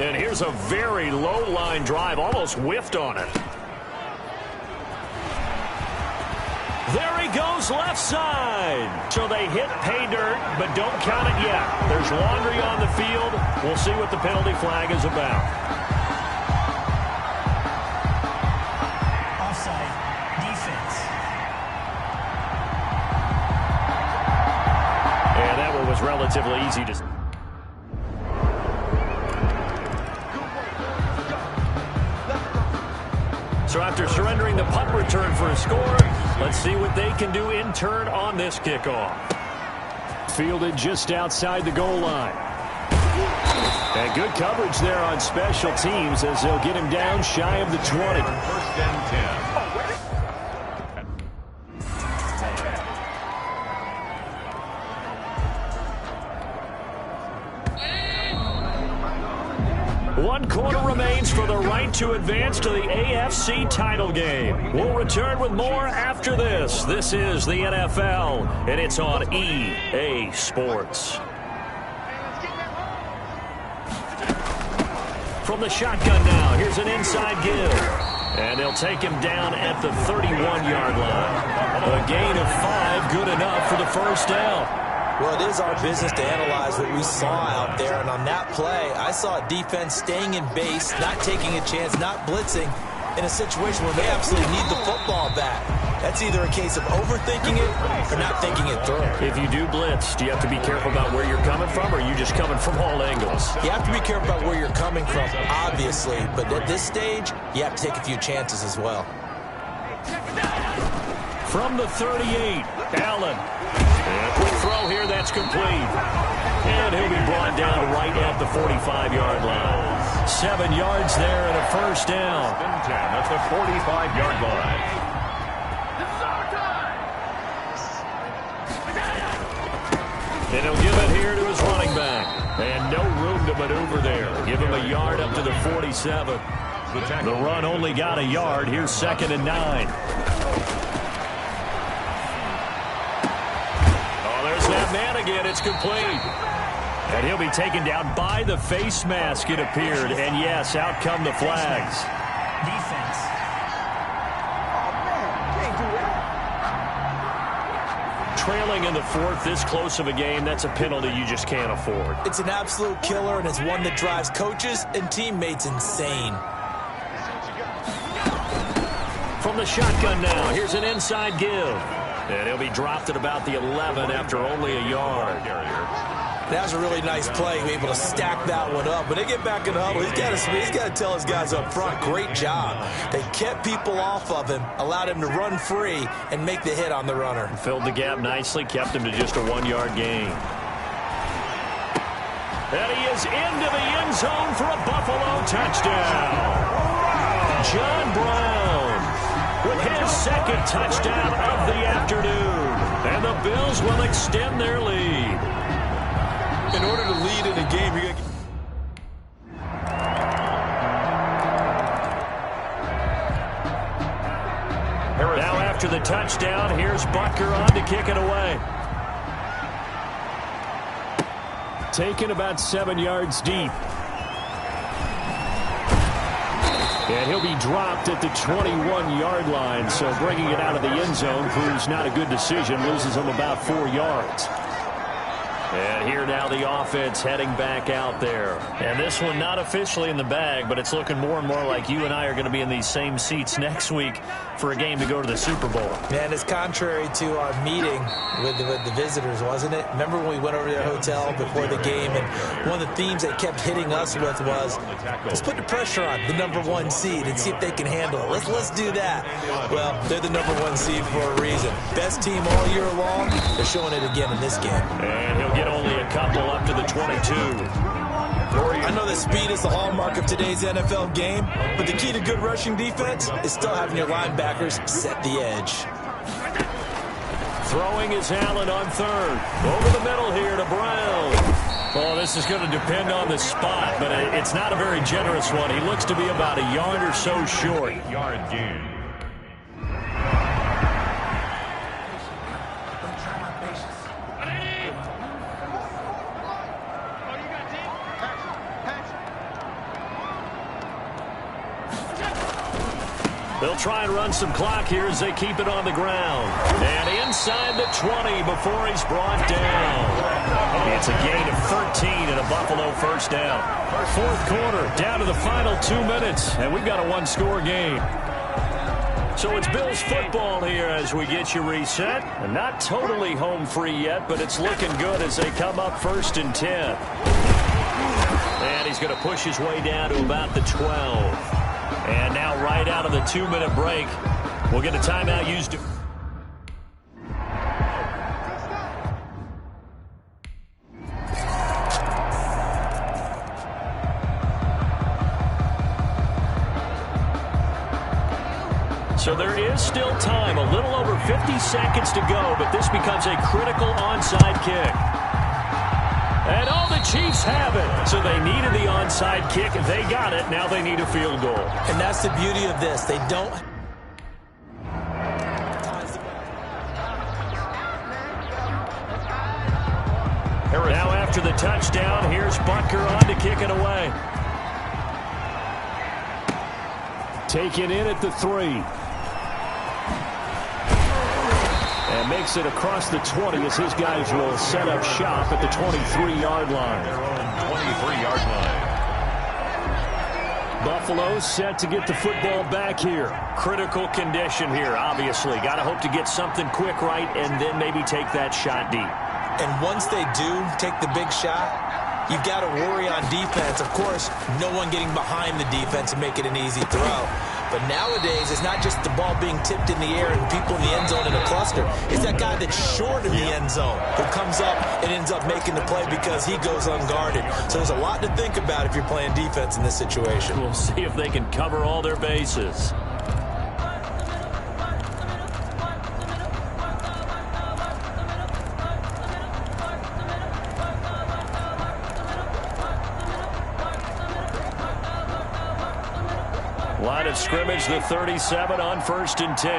F: And here's a very low-line drive, almost whiffed on it. There he goes left side. So they hit pay dirt, but don't count it yet. There's laundry on the field. We'll see what the penalty flag is about.
P: Offside. Defense.
F: And that one was relatively easy to... So after surrendering the punt return for a score, let's see what they can do in turn on this kickoff. Fielded just outside the goal line. And good coverage there on special teams as they'll get him down shy of the 20.
M: 1st and 10.
F: One quarter remains for the right to advance to the AFC title game. We'll return with more after this. This is the NFL, and it's on EA Sports. From the shotgun now, here's an inside give. And they'll take him down at the 31-yard line. A gain of 5, good enough for the first down.
N: Well, it is our business to analyze what we saw out there, and on that play, I saw a defense staying in base, not taking a chance, not blitzing, in a situation where they absolutely need the football back. That's either a case of overthinking it or not thinking it through.
F: If you do blitz, do you have to be careful about where you're coming from, or are you just coming from all angles?
N: You have to be careful about where you're coming from, obviously, but at this stage, you have to take a few chances as well.
F: From the 38, Allen. And a quick throw here, that's complete. And he'll be brought down right at the 45-yard line. 7 yards there and a first down.
M: 10 at the 45-yard line.
F: And he'll give it here to his running back. And no room to maneuver there. Give him a yard up to the 47. The run only got a yard. Here's 2nd and 9. That man again, it's complete. And he'll be taken down by the face mask, it appeared. And yes, out come the flags.
P: Defense.
F: Trailing in the 4th, this close of a game, that's a penalty you just can't afford.
N: It's an absolute killer, and it's one that drives coaches and teammates insane.
F: From the shotgun now, here's an inside give. And he'll be dropped at about the 11 after only a yard.
N: That was a really nice play, able to stack that one up. When they get back in the huddle, he's got to tell his guys up front, great job. They kept people off of him, allowed him to run free, and make the hit on the runner.
F: Filled the gap nicely, kept him to just a 1-yard gain. And he is into the end zone for a Buffalo touchdown. John Brown with his 2nd touchdown of the afternoon. And the Bills will extend their lead.
N: In order to lead in a game, you're going to...
F: Now after the touchdown, here's Butker on to kick it away. Taken about 7 yards deep. And he'll be dropped at the 21-yard line, so bringing it out of the end zone proves not a good decision, loses him about 4 yards. And here now the offense heading back out there. And this one not officially in the bag, but it's looking more and more like you and I are going to be in these same seats next week for a game to go to the Super Bowl.
N: Man, it's contrary to our meeting with the visitors, wasn't it? Remember when we went over to their hotel before the game, and one of the themes they kept hitting us with was, let's put the pressure on the #1 seed and see if they can handle it. Let's do that. Well, they're the #1 seed for a reason. Best team all year long. They're showing it again in this game.
F: And he'll get only a couple up to the 22.
N: I know that speed is the hallmark of today's NFL game, but the key to good rushing defense is still having your linebackers set the edge.
F: Throwing is Allen on third. Over the middle here to Brown. Oh, this is going to depend on the spot, but it's not a very generous one. He looks to be about a yard or so short.
M: 8-yard gain.
F: They'll try and run some clock here as they keep it on the ground. And inside the 20 before he's brought down. It's a gain of 13 and a Buffalo first down. Fourth quarter, down to the final 2 minutes, and we've got a one-score game. So it's Bills football here as we get you reset. And not totally home free yet, but it's looking good as they come up 1st and 10. And he's going to push his way down to about the 12. And now right out of the 2-minute break, we'll get a timeout used to... So there is still time, a little over 50 seconds to go, but this becomes a critical onside kick. And all the Chiefs have it. So they needed the onside kick. They got it. Now they need a field goal.
N: And that's the beauty of this. They don't...
F: Now after the touchdown, here's Butker on to kick it away. Taken in at the 3. And makes it across the 20 as his guys will set up shop at the 23-yard line.
M: Their own 23-yard line.
F: Buffalo set to get the football back here. Critical condition here, obviously. Got to hope to get something quick right and then maybe take that shot deep.
N: And once they do take the big shot, you've got to worry on defense. Of course, no one getting behind the defense and make it an easy throw. But nowadays, it's not just the ball being tipped in the air and people in the end zone in a cluster. It's that guy that's short in the end zone who comes up and ends up making the play because he goes unguarded. So there's a lot to think about if you're playing defense in this situation.
F: We'll see if they can cover all their bases. Line of scrimmage, the 37 on 1st and 10.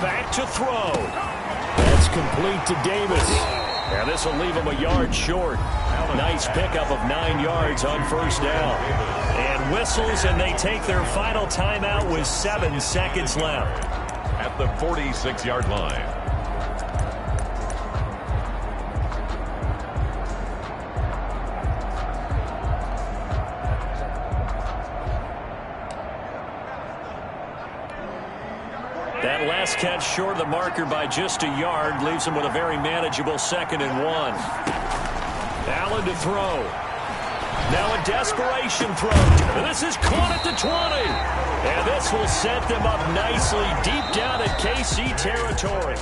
F: Back to throw. That's complete to Davis. And this will leave him a yard short. Nice pickup of 9 yards on 1st down. And whistles, and they take their final timeout with 7 seconds left.
M: At the 46-yard line.
F: That last catch short of the marker by just a yard leaves him with a very manageable 2nd and 1. Allen to throw. Now a desperation throw. This is caught at the 20. And this will set them up nicely deep down at KC territory.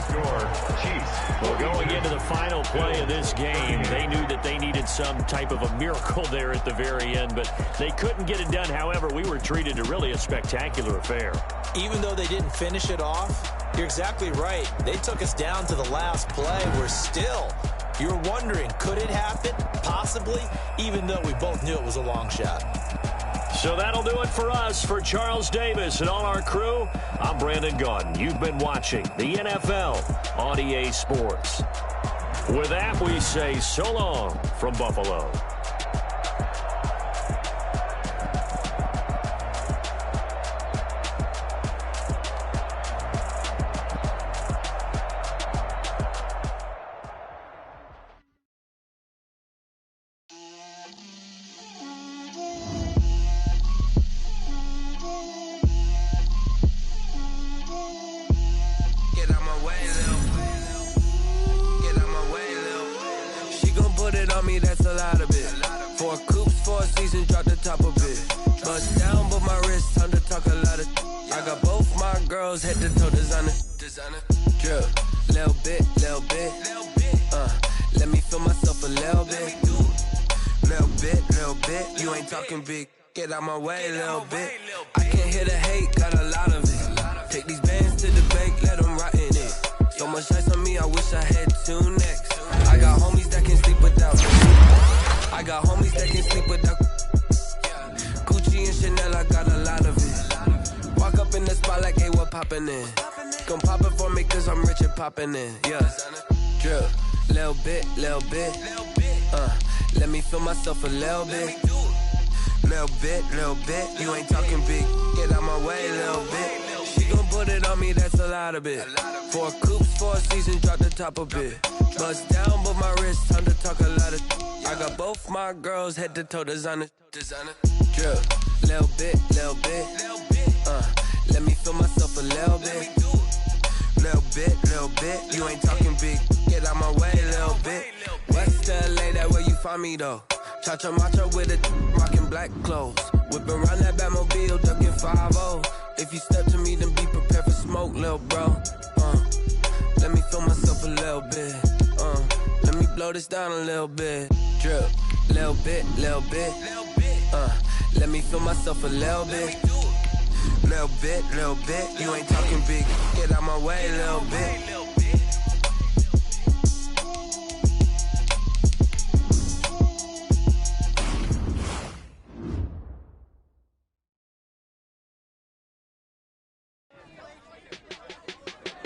F: Well, going into the final play of this game, they knew that they needed some type of a miracle there at the very end, but they couldn't get it done. However, we were treated to really a spectacular affair.
N: Even though they didn't finish it off, you're exactly right. They took us down to the last play. We're still, you're wondering, could it happen? Possibly, even though we both knew it was a long shot.
F: So that'll do it for us. For Charles Davis and all our crew, I'm Brandon Gaudin. You've been watching the NFL on EA Sports. With that, we say so long from Buffalo.
L: talk a lot of. I got both my girls head to toe designer. Drip, little bit. Let me feel myself a little bit. Little bit. You ain't talking big. Get out my way a little bit. I can't hear the hate, got a lot of it. Take these bands to the bank, let them rot in it. So much ice on me, I wish I had 2 necks. I got homies that can sleep without. Gucci and Chanel, I got a lot of it. Walk up in the spot like, hey, what poppin' in? Gon' pop it for me, cause I'm rich and poppin' in. Yeah, drip, little bit. Let me feel myself a little bit. Little bit. You ain't talking big. Get out my way a little bit. She gon' put it on me, that's a lot of it. 4 coops, 4 seasons, drop the top a bit. Bust down, but my wrist, time to talk a lot of. I got both my girls head to toe designer. Drip, little bit. Let me feel myself a little bit. Little bit. You ain't talking big. Get out my way a little bit. West LA, that where you find me though. Cha-cha matcha with it, rockin' black clothes. Whippin' around that Batmobile, duckin' 5-0. If you step to me, then be prepared for smoke, lil' bro. Let me feel myself a little bit. Let me blow this down a little bit. Drip, little bit. Let me feel myself a little bit. Little bit. You ain't talking big. Get out my way a little bit.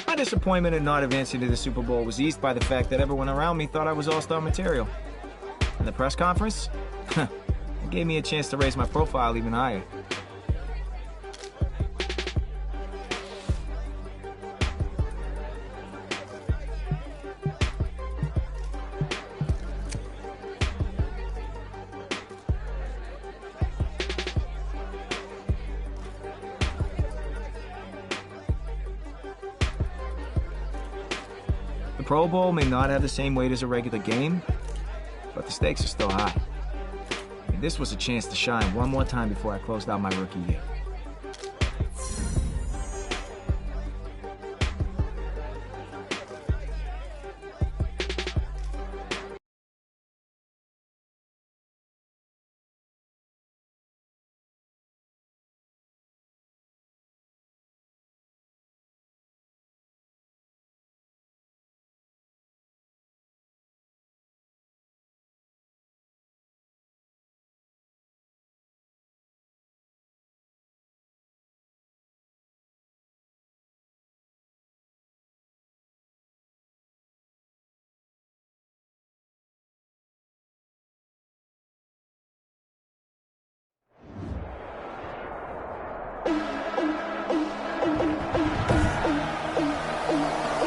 C: My disappointment in not advancing to the Super Bowl was eased by the fact that everyone around me thought I was all-star material. In the press conference, it gave me a chance to raise my profile even higher. The Pro Bowl may not have the same weight as a regular game, but the stakes are still high. And this was a chance to shine one more time before I closed out my rookie year.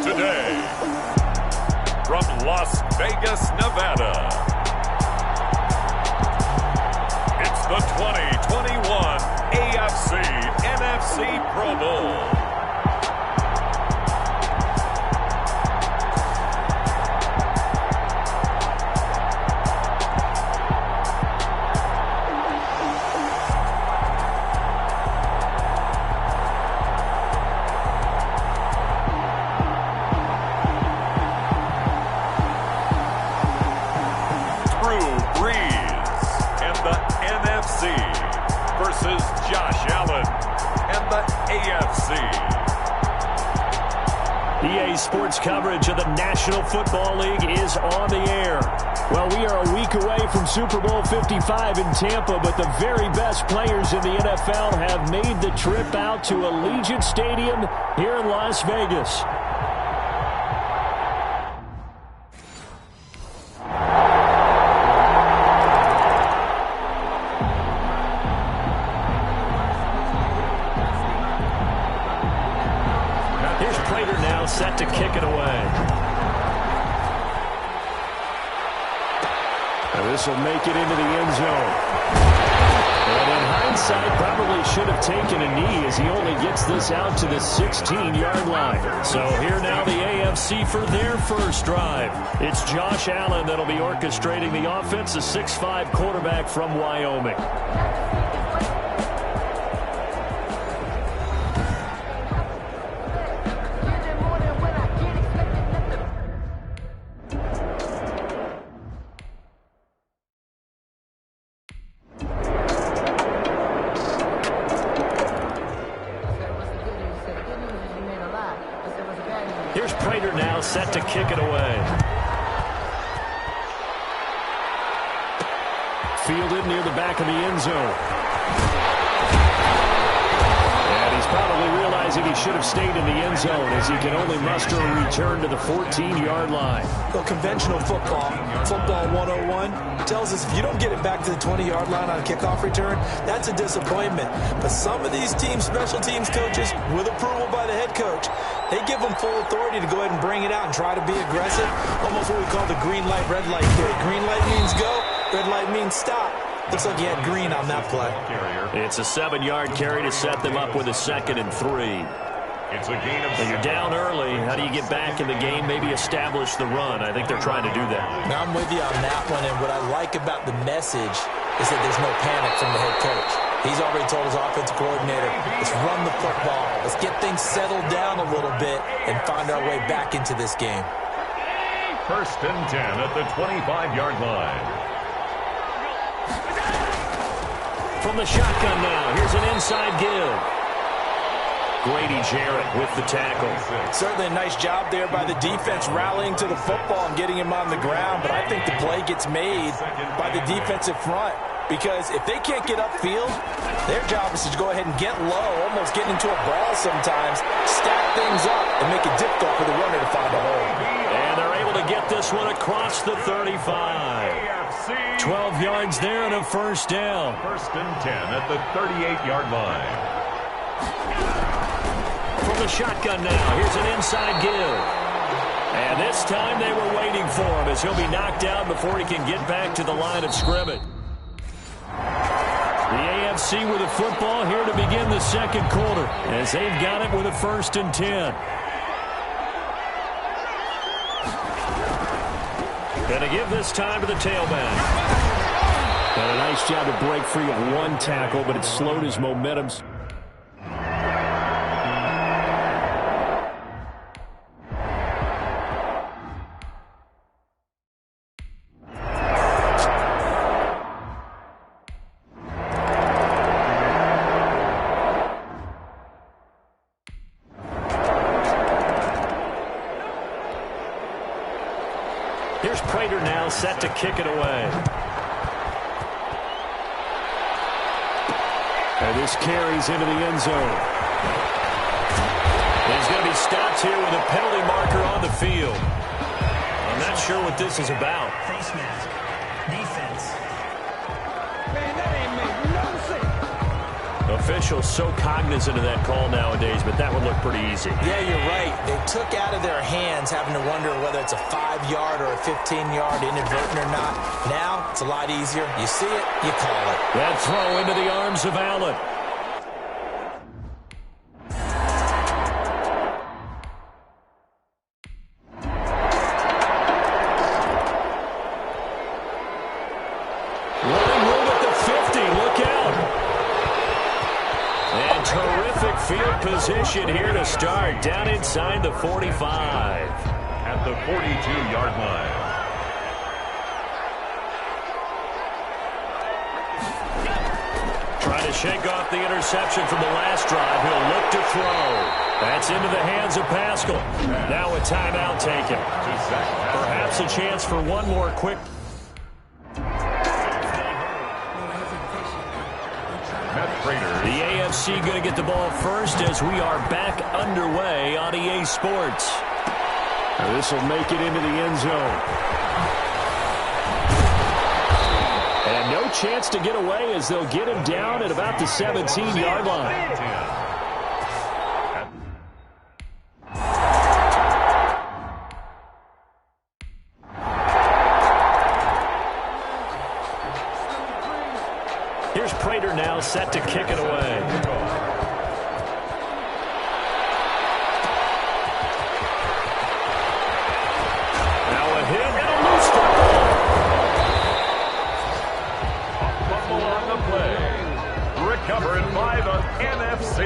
M: Today, from Las Vegas, Nevada, it's the 2021 AFC-NFC Pro Bowl. Versus Josh Allen and the AFC.
F: EA Sports coverage of the National Football League is on the air. Well, we are a week away from Super Bowl 55 in Tampa, but the very best players in the NFL have made the trip out to Allegiant Stadium here in Las Vegas. Set to kick it away. And this will make it into the end zone. And in hindsight, probably should have taken a knee as he only gets this out to the 16-yard line. So here now the AFC for their first drive. It's Josh Allen that'll be orchestrating the offense, a 6'5" quarterback from Wyoming. Prater now set to kick it away. Fielded near the back of the end zone. And he's probably realizing he should have stayed in the end zone as he can only muster a return to the 14-yard line.
N: Well, conventional football 101, tells us if you don't get it back to the 20-yard line on a kickoff return, that's a disappointment. But some of these teams, special teams coaches, with approval by the head coach, they give them full authority to go ahead and bring it out and try to be aggressive. Almost what we call the green light, red light theory. Green light means go, red light means stop. Looks like he had green on that play.
F: It's a 7-yard carry to set them up with a 2nd and 3.
M: It's a gain of 7.
F: You're down early. How do you get back in the game? Maybe establish the run. I think they're trying to do that.
N: Now I'm with you on that one, and what I like about the message is that there's no panic from the head coach. He's already told his offensive coordinator, let's run the football. Let's get things settled down a little bit and find our way back into this game.
M: 1st and 10 at the 25-yard line.
F: From the shotgun now, here's an inside give. Grady Jarrett with the tackle.
N: Certainly a nice job there by the defense rallying to the football and getting him on the ground, but I think the play gets made by the defensive front because if they can't get upfield, their job is to go ahead and get low, almost get into a ball sometimes, stack things up, and make it difficult for the runner to find a hole.
F: And they're able to get this one across the 35. 12 yards there and a 1st down.
M: 1st and 10 at the 38-yard line.
F: From the shotgun now, here's an inside give. And this time they were waiting for him as he'll be knocked down before he can get back to the line of scrimmage. The AFC with a football here to begin the 2nd quarter as they've got it with a 1st and 10. Going to give this time to the tailback. And a nice job to break free of one tackle, but it slowed his momentum. Here's Prater now set to kick it away. And this carries into the end zone. He's going to be stopped here with a penalty marker on the field. I'm not sure what this is about.
P: Face mask. Defense.
J: Man, that ain't make no sense.
F: Officials so cognizant of that call nowadays, but that would look pretty easy.
N: Yeah, you're right. They took out of their hands having to wonder whether it's a 5-yard or a 15-yard inadvertent or not. Now, it's a lot easier. You see it, you call it.
F: That throw into the arms of Allen. Running room at the 50. Look out. And terrific field position here to start. Down inside the 45.
M: At the 42-yard line.
F: Trying to shake off the interception from the last drive. He'll look to throw. That's into the hands of Pascal. Now a timeout taken. Perhaps a chance for one more quick. The AFC going to get the ball first as we are back underway on EA Sports. This will make it into the end zone. And no chance to get away as they'll get him down at about the 17-yard line. Here's Prater now set to kick it away. Now a hit and a loose ball.
M: A fumble on the play. Recovered by the NFC.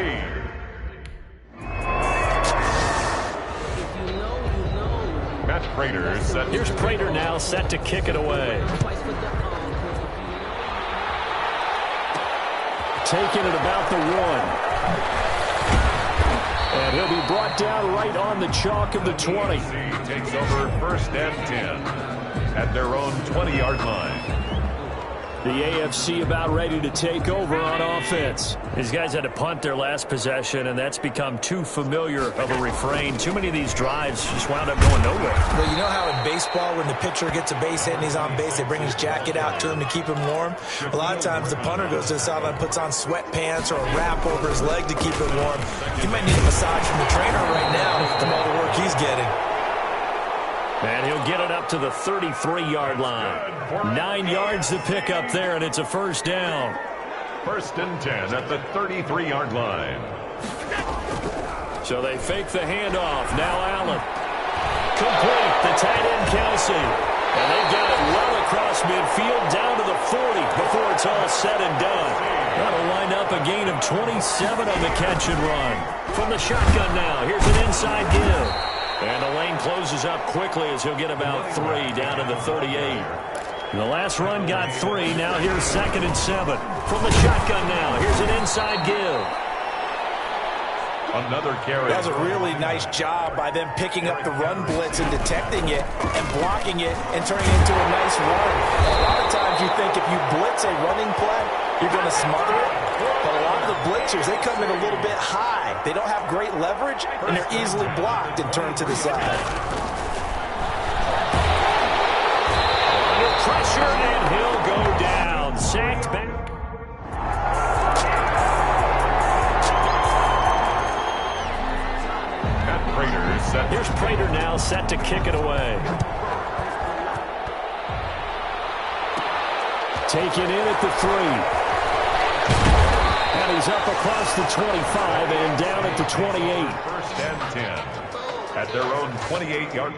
M: Matt Prater set.
F: Here's Prater now set to kick it away. Taken at about the 1. And he'll be brought brought down right on the chalk of the 20.
M: Takes over 1st and 10 at their own 20-yard line.
F: The AFC about ready to take over on offense. These guys had to punt their last possession, and that's become too familiar of a refrain. Too many of these drives just wound up going nowhere.
N: Well, you know how in baseball, when the pitcher gets a base hit and he's on base, they bring his jacket out to him to keep him warm? A lot of times the punter goes to the sideline, puts on sweatpants or a wrap over his leg to keep it warm. He might need a massage from the trainer right now from all the work he's getting.
F: And he'll get it up to the 33-yard line. 9 yards to pick up there, and it's a first down.
M: 1st and 10 at the 33-yard line.
F: So they fake the handoff. Now Allen. Complete. The tight end, Kelsey. And they've got it well across midfield down to the 40 before it's all said and done. That'll wind up a gain of 27 on the catch and run. From the shotgun now. Here's an inside give. And the lane closes up quickly as he'll get about 3 down to the 38. The last run got 3. Now here's 2nd and 7. From the shotgun now. Here's an inside give.
M: Another carry.
N: That was a really nice job by them picking up the run blitz and detecting it and blocking it and turning it into a nice run. And a lot of times you think if you blitz a running play, you're going to smother it. But a lot of the blitzers, they come in a little bit high. They don't have great leverage, and they're easily blocked and turned to the side.
F: Under pressure, and he'll go down. Sacked back. Here's Prater now set to kick it away. Taken in at the 3. And he's up across the 25 and down at the 28.
M: 1st and 10 at their own 28-yard.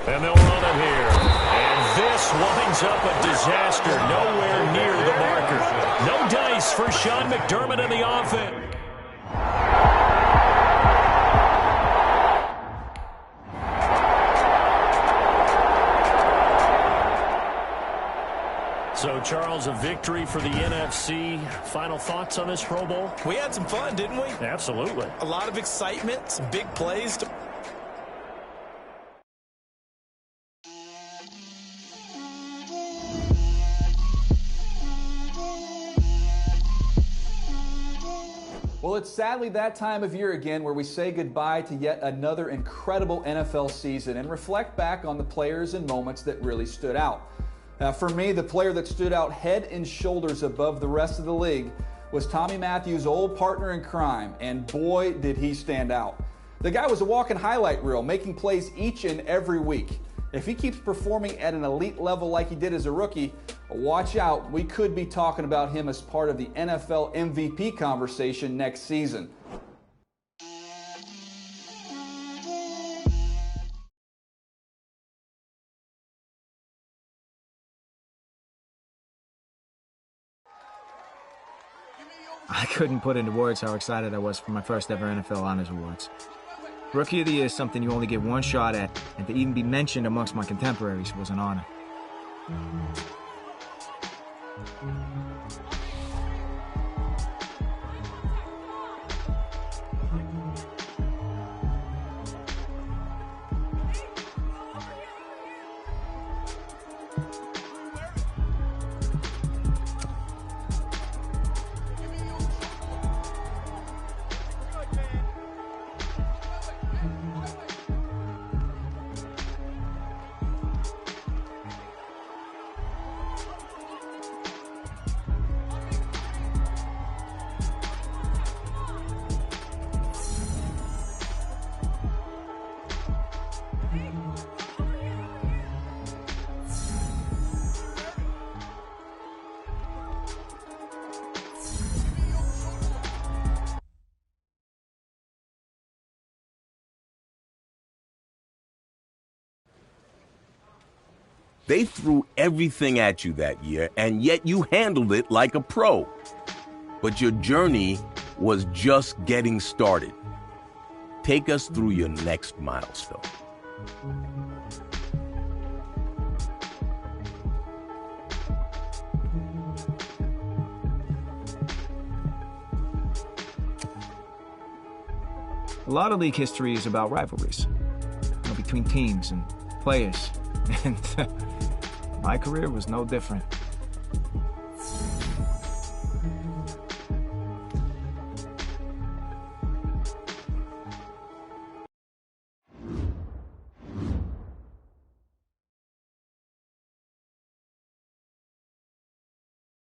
F: And they'll run him here. And this winds up a disaster. Nowhere near the marker. No dice for Sean McDermott and the offense. So, Charles, a victory for the NFC. Final thoughts on this Pro Bowl?
N: We had some fun, didn't we?
F: Absolutely.
N: A lot of excitement, some big plays.
H: Well, it's sadly that time of year again where we say goodbye to yet another incredible NFL season and reflect back on the players and moments that really stood out. For me, the player that stood out head and shoulders above the rest of the league was Tommy Matthews' old partner in crime, and boy, did he stand out. The guy was a walking highlight reel, making plays each and every week. If he keeps performing at an elite level like he did as a rookie, watch out, we could be talking about him as part of the NFL MVP conversation next season.
C: I couldn't put into words how excited I was for my first ever NFL Honors Awards. Rookie of the Year is something you only get one shot at, and to even be mentioned amongst my contemporaries was an honor.
I: They threw everything at you that year, and yet you handled it like a pro. But your journey was just getting started. Take us through your next milestone.
C: A lot of league history is about rivalries, between teams and players, and my career was no different.